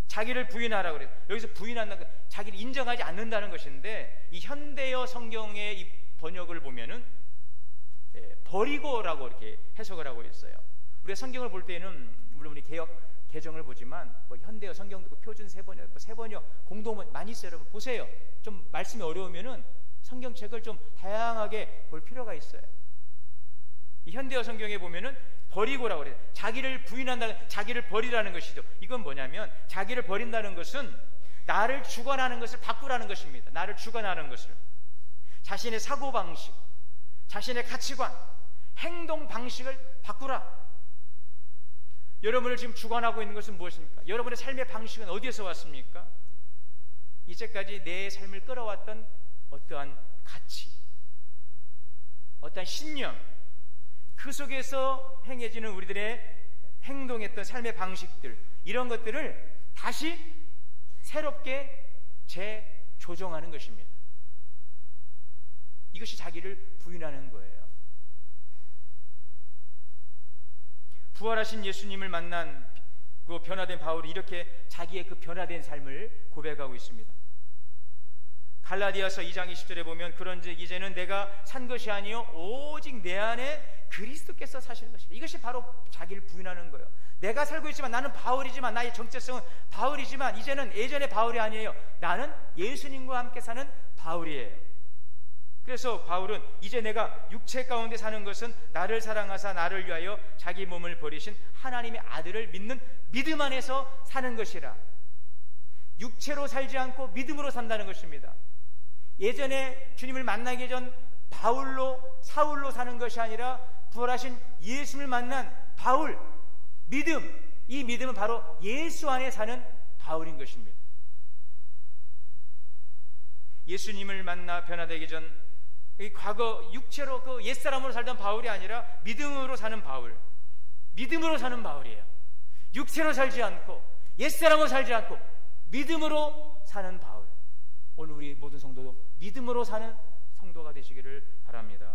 자기를 부인하라고 그래요. 여기서 부인한다는 건 자기를 인정하지 않는다는 것인데, 이 현대어 성경의 이 번역을 보면은 버리고라고 이렇게 해석을 하고 있어요. 우리가 성경을 볼 때는 물론 우리 개정을 보지만 뭐 현대어 성경도 있고 표준 세번역, 세번역, 공동번 많이 있어요. 여러분 보세요. 좀 말씀이 어려우면은 성경책을 좀 다양하게 볼 필요가 있어요. 이 현대어 성경에 보면은 버리고라고 그래요. 자기를 부인한다는, 자기를 버리라는 것이죠. 이건 뭐냐면 자기를 버린다는 것은 나를 주관하는 것을 바꾸라는 것입니다. 나를 주관하는 것을, 자신의 사고방식, 자신의 가치관, 행동 방식을 바꾸라. 여러분을 지금 주관하고 있는 것은 무엇입니까? 여러분의 삶의 방식은 어디에서 왔습니까? 이제까지 내 삶을 끌어왔던 어떠한 가치, 어떠한 신념, 그 속에서 행해지는 우리들의 행동했던 삶의 방식들, 이런 것들을 다시 새롭게 재조정하는 것입니다. 이것이 자기를 부인하는 거예요. 부활하신 예수님을 만난 그 변화된 바울이 이렇게 자기의 그 변화된 삶을 고백하고 있습니다. 갈라디아서 2장 20절에 보면 그런즉 이제는 내가 산 것이 아니요 오직 내 안에 그리스도께서 사시는 것이다. 이것이 바로 자기를 부인하는 거예요. 내가 살고 있지만 나는 바울이지만, 나의 정체성은 바울이지만 이제는 예전의 바울이 아니에요. 나는 예수님과 함께 사는 바울이에요. 그래서 바울은 이제 내가 육체 가운데 사는 것은 나를 사랑하사 나를 위하여 자기 몸을 버리신 하나님의 아들을 믿는 믿음 안에서 사는 것이라. 육체로 살지 않고 믿음으로 산다는 것입니다. 예전에 주님을 만나기 전 사울로 사는 것이 아니라 부활하신 예수님을 만난 바울, 믿음, 이 믿음은 바로 예수 안에 사는 바울인 것입니다. 예수님을 만나 변화되기 전 이 과거 육체로 그 옛사람으로 살던 바울이 아니라 믿음으로 사는 바울, 믿음으로 사는 바울이에요. 육체로 살지 않고 옛사람으로 살지 않고 믿음으로 사는 바울. 오늘 우리 모든 성도도 믿음으로 사는 성도가 되시기를 바랍니다.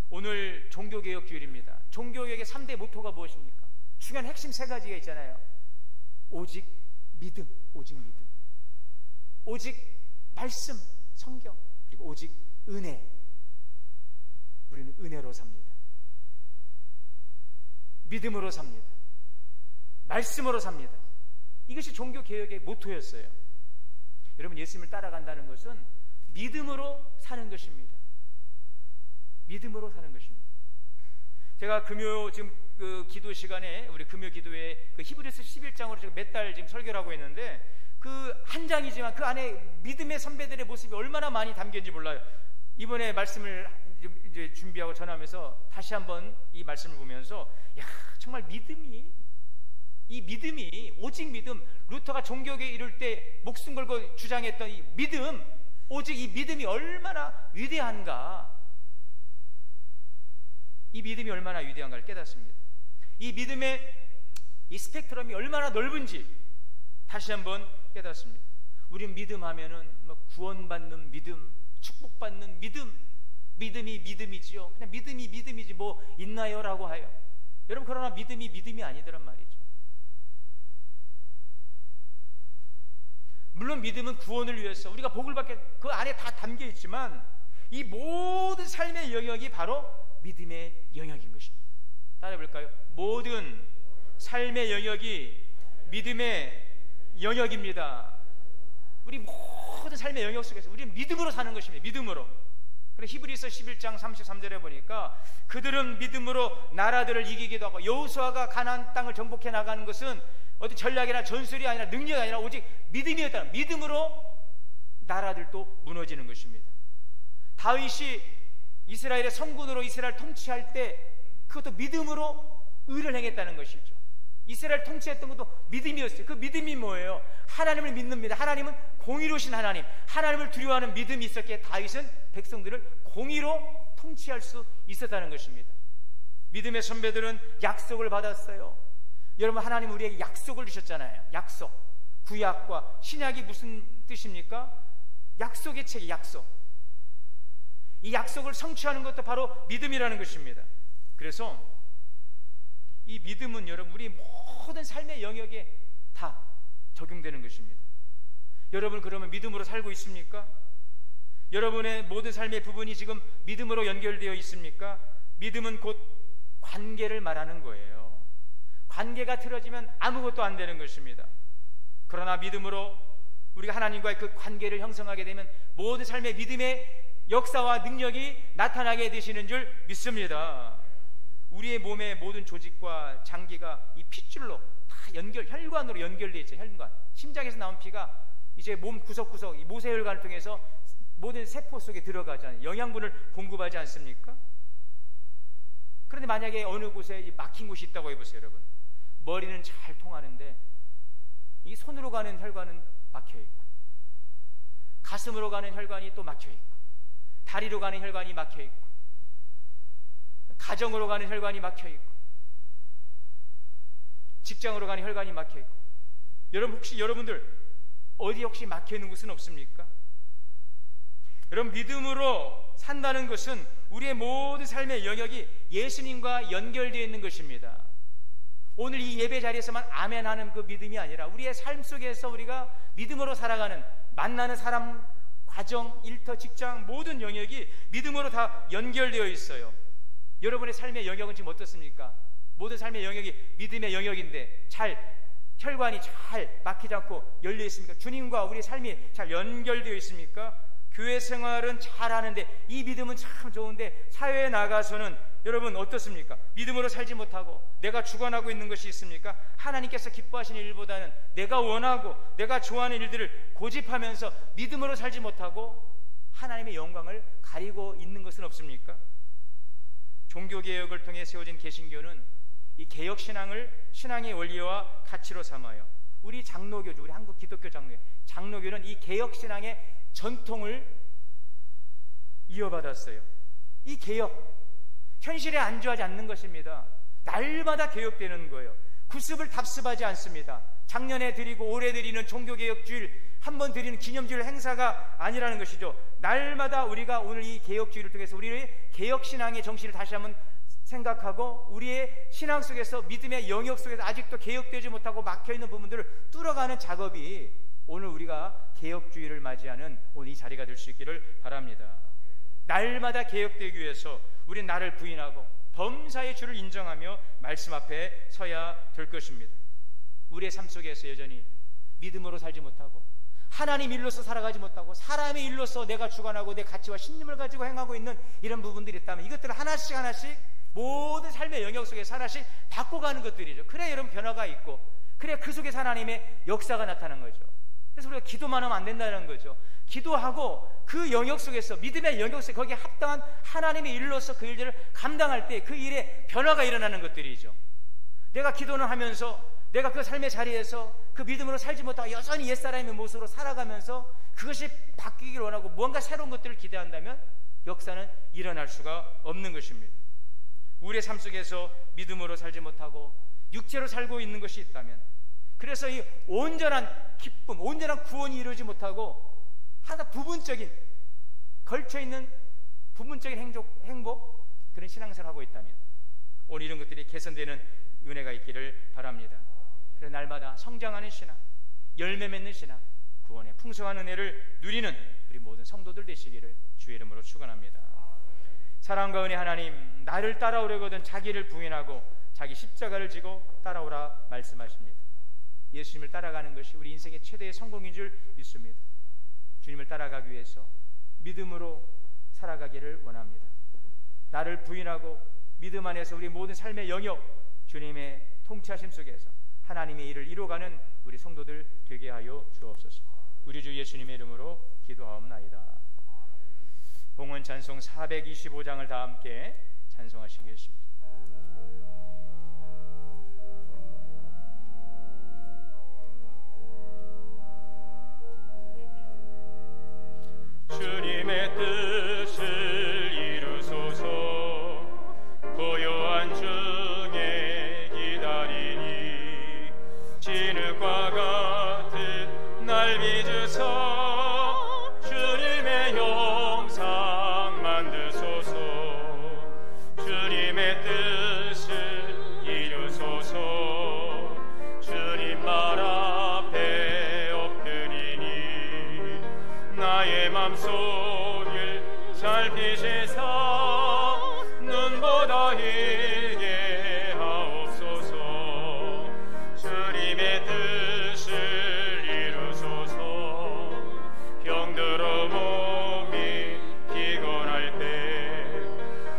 오늘 종교개혁 주일입니다. 종교개혁의 3대 모토가 무엇입니까? 중요한 핵심 3가지가 있잖아요. 오직 믿음, 오직 믿음, 오직 말씀, 성경, 그리고 오직 은혜. 우리는 은혜로 삽니다. 믿음으로 삽니다. 말씀으로 삽니다. 이것이 종교개혁의 모토였어요. 여러분, 예수님을 따라간다는 것은 믿음으로 사는 것입니다. 믿음으로 사는 것입니다. 제가 금요 지금 그 기도 시간에 우리 금요 기도회 그 히브리서 11장으로 제가 몇 달 지금 설교를 하고 있는데 그 한 장이지만 그 안에 믿음의 선배들의 모습이 얼마나 많이 담겼는지 몰라요. 이번에 말씀을 이제 준비하고 전하면서 다시 한번 이 말씀을 보면서 야, 정말 이 믿음이 오직 믿음, 루터가 종교개혁에 이를 때 목숨 걸고 주장했던 이 믿음, 오직 이 믿음이 얼마나 위대한가, 이 믿음이 얼마나 위대한가를 깨닫습니다. 이 믿음의 이 스펙트럼이 얼마나 넓은지 다시 한번 깨닫습니다. 우린 믿음하면은 뭐 구원받는 믿음, 축복받는 믿음, 믿음이 믿음이지요. 그냥 믿음이 믿음이지 뭐 있나요? 라고 해요. 여러분, 그러나 믿음이 아니더란 말이죠. 물론 믿음은 구원을 위해서 우리가 복을 받게 그 안에 다 담겨 있지만 이 모든 삶의 영역이 바로 믿음의 영역인 것입니다. 따라해볼까요? 모든 삶의 영역이 믿음의 영역입니다. 우리 모든 삶의 영역 속에서 우리는 믿음으로 사는 것입니다. 믿음으로. 그래서 히브리서 11장 33절에 보니까 그들은 믿음으로 나라들을 이기기도 하고 여호수아가 가나안 땅을 정복해 나가는 것은 어디 전략이나 전술이 아니라 능력이 아니라 오직 믿음이었다. 믿음으로 나라들도 무너지는 것입니다. 다윗이 이스라엘의 성군으로 이스라엘 통치할 때 그것도 믿음으로 의를 행했다는 것이죠. 이스라엘 통치했던 것도 믿음이었어요. 그 믿음이 뭐예요? 하나님을 믿습니다. 하나님은 공의로우신 하나님, 하나님을 두려워하는 믿음이 있었기에 다윗은 백성들을 공의로 통치할 수 있었다는 것입니다. 믿음의 선배들은 약속을 받았어요. 여러분, 하나님 우리에게 약속을 주셨잖아요. 약속. 구약과 신약이 무슨 뜻입니까? 약속의 책이 약속. 이 약속을 성취하는 것도 바로 믿음이라는 것입니다. 그래서 이 믿음은 여러분 우리 모든 삶의 영역에 다 적용되는 것입니다. 여러분 그러면 믿음으로 살고 있습니까? 여러분의 모든 삶의 부분이 지금 믿음으로 연결되어 있습니까? 믿음은 곧 관계를 말하는 거예요. 관계가 틀어지면 아무것도 안 되는 것입니다. 그러나 믿음으로 우리가 하나님과의 그 관계를 형성하게 되면 모든 삶의 믿음의 역사와 능력이 나타나게 되시는 줄 믿습니다. 우리의 몸의 모든 조직과 장기가 이 핏줄로 다 혈관으로 연결되어 있죠. 혈관. 심장에서 나온 피가 이제 몸 구석구석 이 모세혈관을 통해서 모든 세포 속에 들어가잖아요. 영양분을 공급하지 않습니까? 그런데 만약에 어느 곳에 막힌 곳이 있다고 해보세요, 여러분. 머리는 잘 통하는데 이 손으로 가는 혈관은 막혀 있고, 가슴으로 가는 혈관이 또 막혀 있고, 다리로 가는 혈관이 막혀 있고, 가정으로 가는 혈관이 막혀 있고, 직장으로 가는 혈관이 막혀 있고. 여러분 혹시 여러분들 어디 혹시 막혀 있는 곳은 없습니까? 여러분 믿음으로 산다는 것은 우리의 모든 삶의 영역이 예수님과 연결되어 있는 것입니다. 오늘 이 예배 자리에서만 아멘하는 그 믿음이 아니라 우리의 삶 속에서 우리가 믿음으로 살아가는, 만나는 사람, 가정, 일터, 직장 모든 영역이 믿음으로 다 연결되어 있어요. 여러분의 삶의 영역은 지금 어떻습니까? 모든 삶의 영역이 믿음의 영역인데 혈관이 잘 막히지 않고 열려 있습니까? 주님과 우리의 삶이 잘 연결되어 있습니까? 교회 생활은 잘 하는데 이 믿음은 참 좋은데 사회에 나가서는 여러분 어떻습니까? 믿음으로 살지 못하고 내가 주관하고 있는 것이 있습니까? 하나님께서 기뻐하시는 일보다는 내가 원하고 내가 좋아하는 일들을 고집하면서 믿음으로 살지 못하고 하나님의 영광을 가리고 있는 것은 없습니까? 종교개혁을 통해 세워진 개신교는 이 개혁신앙을 신앙의 원리와 가치로 삼아요. 우리 장로교죠. 우리 한국 기독교 장로교는 이 개혁신앙의 전통을 이어받았어요. 이 개혁, 현실에 안주하지 않는 것입니다. 날마다 개혁되는 거예요. 구습을 답습하지 않습니다. 작년에 드리고 올해 드리는 종교개혁주일, 한 번 드리는 기념주일 행사가 아니라는 것이죠. 날마다 우리가 오늘 이 개혁주일을 통해서 우리의 개혁신앙의 정신을 다시 한번 생각하고 우리의 신앙 속에서 믿음의 영역 속에서 아직도 개혁되지 못하고 막혀있는 부분들을 뚫어가는 작업이 오늘 우리가 개혁주의를 맞이하는 오늘 이 자리가 될 수 있기를 바랍니다. 날마다 개혁되기 위해서 우리는 나를 부인하고 범사의 주를 인정하며 말씀 앞에 서야 될 것입니다. 우리의 삶 속에서 여전히 믿음으로 살지 못하고 하나님 일로서 살아가지 못하고 사람의 일로서 내가 주관하고 내 가치와 신념을 가지고 행하고 있는 이런 부분들이 있다면 이것들을 하나씩 모든 삶의 영역 속에서 하나씩 바꿔가는 것들이죠. 그래야 여러분 변화가 있고 그래야 그 속에서 하나님의 역사가 나타나는 거죠. 그래서 우리가 기도만 하면 안 된다는 거죠. 기도하고 그 영역 속에서 믿음의 영역 속에 거기에 합당한 하나님의 일로서 그 일들을 감당할 때 그 일에 변화가 일어나는 것들이죠. 내가 기도는 하면서 내가 그 삶의 자리에서 그 믿음으로 살지 못하고 여전히 옛사람의 모습으로 살아가면서 그것이 바뀌기를 원하고 무언가 새로운 것들을 기대한다면 역사는 일어날 수가 없는 것입니다. 우리의 삶 속에서 믿음으로 살지 못하고 육체로 살고 있는 것이 있다면, 그래서 이 온전한 기쁨, 온전한 구원이 이루어지지 못하고 하나 부분적인 걸쳐있는 부분적인 행복, 그런 신앙생활을 하고 있다면 오늘 이런 것들이 개선되는 은혜가 있기를 바랍니다. 그래서 날마다 성장하는 신앙, 열매 맺는 신앙, 구원의 풍성한 은혜를 누리는 우리 모든 성도들 되시기를 주의 이름으로 축원합니다. 사랑과 은혜 하나님, 나를 따라오려거든 자기를 부인하고 자기 십자가를 지고 따라오라 말씀하십니다. 예수님을 따라가는 것이 우리 인생의 최대의 성공인 줄 믿습니다. 주님을 따라가기 위해서 믿음으로 살아가기를 원합니다. 나를 부인하고 믿음 안에서 우리 모든 삶의 영역 주님의 통치하심 속에서 하나님의 일을 이루어가는 우리 성도들 되게 하여 주옵소서. 우리 주 예수님의 이름으로 기도하옵나이다. 봉헌 찬송 425장을 다 함께 찬송하시겠습니다. 주님의 뜻을 이루소서. 고요한 중에 기다리니 진흙과 같은 날 빚으사 주님의 형상 만드소서. 주님의 뜻을 이루소서. 주님 말 앞에 엎드리니 나의 맘속을 살피시사 눈보다 희게 하옵소서. 주님의 뜻을 이루소서. 병들어 몸이 피곤할 때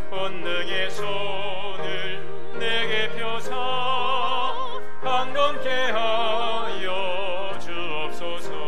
본능의 손을 내게 펴사 강건케 하여 주옵소서.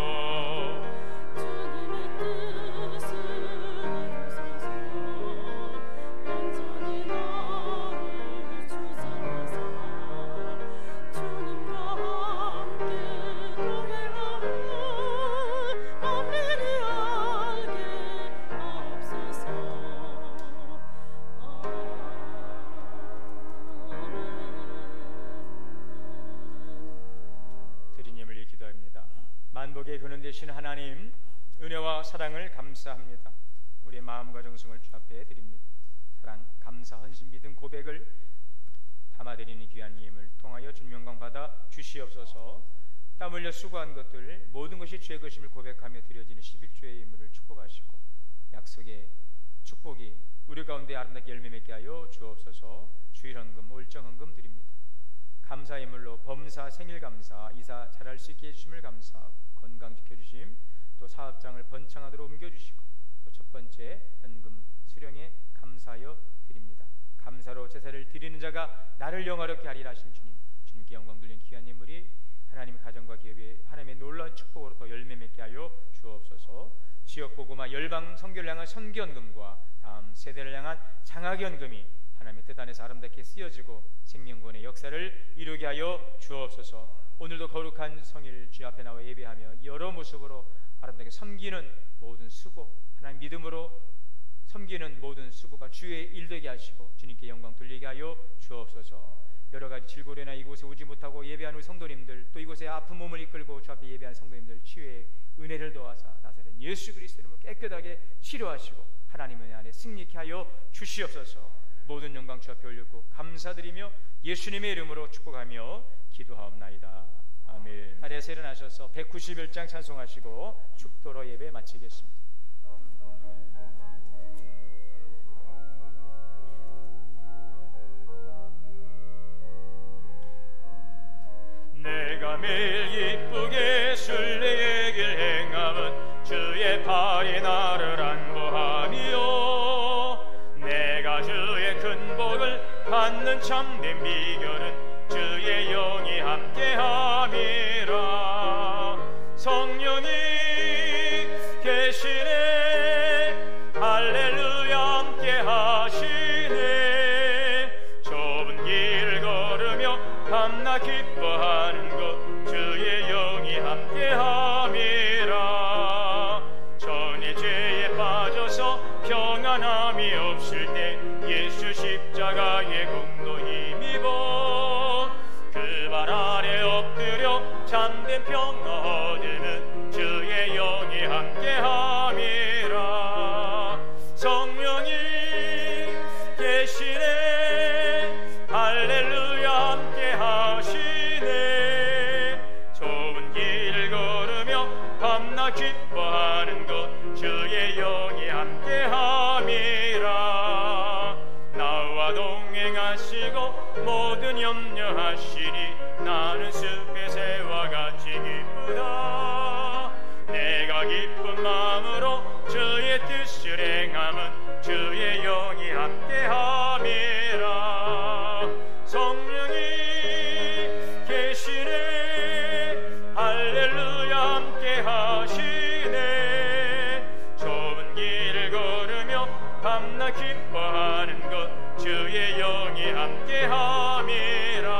만복의 근원 되신 하나님, 은혜와 사랑을 감사합니다. 우리의 마음과 정성을 주 앞에 드립니다. 사랑, 감사, 헌신, 믿음, 고백을 담아드리는 귀한 예물 통하여 주님 영광 받아 주시옵소서. 땀 흘려 수고한 것들 모든 것이 주의 것임을 고백하며 드려지는 11조의 예물을 축복하시고 약속의 축복이 우리 가운데 아름답게 열매 맺게 하여 주옵소서. 주일헌금, 올정헌금 드립니다. 감사 예물로 범사, 생일감사, 이사 잘할 수 있게 해주심을 감사하고 건강 지켜주심, 또 사업장을 번창하도록 옮겨주시고 또 첫 번째 현금 수령에 감사하여 드립니다. 감사로 제사를 드리는 자가 나를 영화롭게 하리라 하신 주님, 주님께 영광 돌리는 귀한 예물이 하나님의 가정과 기업에 하나님의 놀라운 축복으로 더 열매 맺게 하여 주옵소서. 지역 복음화 열방 선교를 향한 선교연금과 다음 세대를 향한 장학연금이 하나님의 뜻 안에서 아름답게 쓰여지고 생명권의 역사를 이루게 하여 주옵소서. 오늘도 거룩한 성일 주 앞에 나와 예배하며 여러 모습으로 아름답게 섬기는 모든 수고, 하나님 믿음으로 섬기는 모든 수고가 주의 일되게 하시고 주님께 영광 돌리게 하여 주옵소서. 여러 가지 질고려나 이곳에 오지 못하고 예배하는 우리 성도님들, 또 이곳에 아픈 몸을 이끌고 주 앞에 예배하는 성도님들 치유의 은혜를 도와서 나사렛 예수 그리스도 이름으로 깨끗하게 치료하시고 하나님의 은혜 안에 승리케 하여 주시옵소서. 모든 영광 주 앞에 올렸고 감사드리며 예수님의 이름으로 축복하며 기도하옵나이다. 아멘. 자리에서 일어나셔서 191장 찬송하시고 축도로 예배 마치겠습니다. 내가 매일 이쁘게 순례의 길 행함은 주의 팔이 나를 안보함이요. 내가 주의 큰 복을 받는 참된 비결은 주의 영이 함께함이라. 성령이 계시네 할렐루야 함께하시네. 좁은 길을 걸으며 밤낮 기뻐하는 것 주의 영이 함께함이라. 전에 죄에 빠져서 평안함이 없을 때 예수 십자가의 공로 힘입어 그 발 아래 엎드려 참된 평화 얻으는 주의 영이 함께함이라. 성령이 계시네 할렐루야 함께하시네. 좁은 길을 걸으며 밤낮 기뻐하는 것 주의 영이 함께함이라. 나와 동행하시고 모든 염려하시니 나는 숲의 새와 같이 기쁘다. 내가 기쁨과 기쁜 마음으로 주의 뜻을 행함은 주의 영이 함께함이라. 성령이 계시네 할렐루야 함께하시네. 좁은 길을 걸으며 밤낮 기뻐하는 것 주의 영이 함께함이라.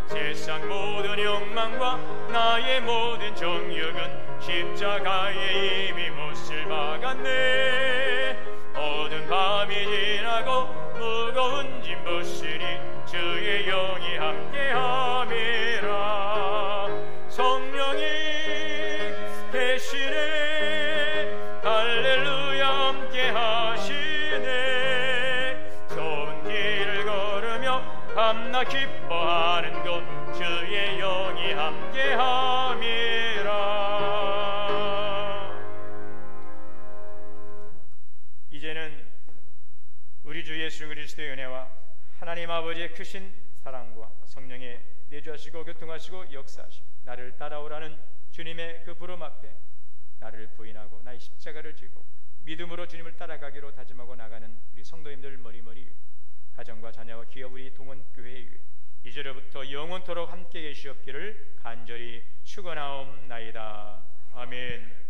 세상 모든 욕망과 나의 모든 정욕은 십자가에 이미 못을 박았네. 어두운 밤이 지나고 무거운 짐 벗으니 주의 영이 함께함이라. 성령이 계시네 할렐루야 함께하시네. 좁은 길을 걸으며 밤낮 기뻐하는 것 주의 영이 함께함이라. 이제는 우리 주 예수 그리스도의 은혜와 하나님 아버지의 크신 사랑과 성령의 내주하시고 교통하시고 역사하시고 나를 따라오라는 주님의 그 부름 앞에 나를 부인하고 나의 십자가를 지고 믿음으로 주님을 따라가기로 다짐하고 나가는 우리 성도님들 머리머리 위에, 가정과 자녀와 기업 우리 동원교회 위에 이제로부터 영원토록 함께 계시옵기를 간절히 축원하옵나이다. 아멘.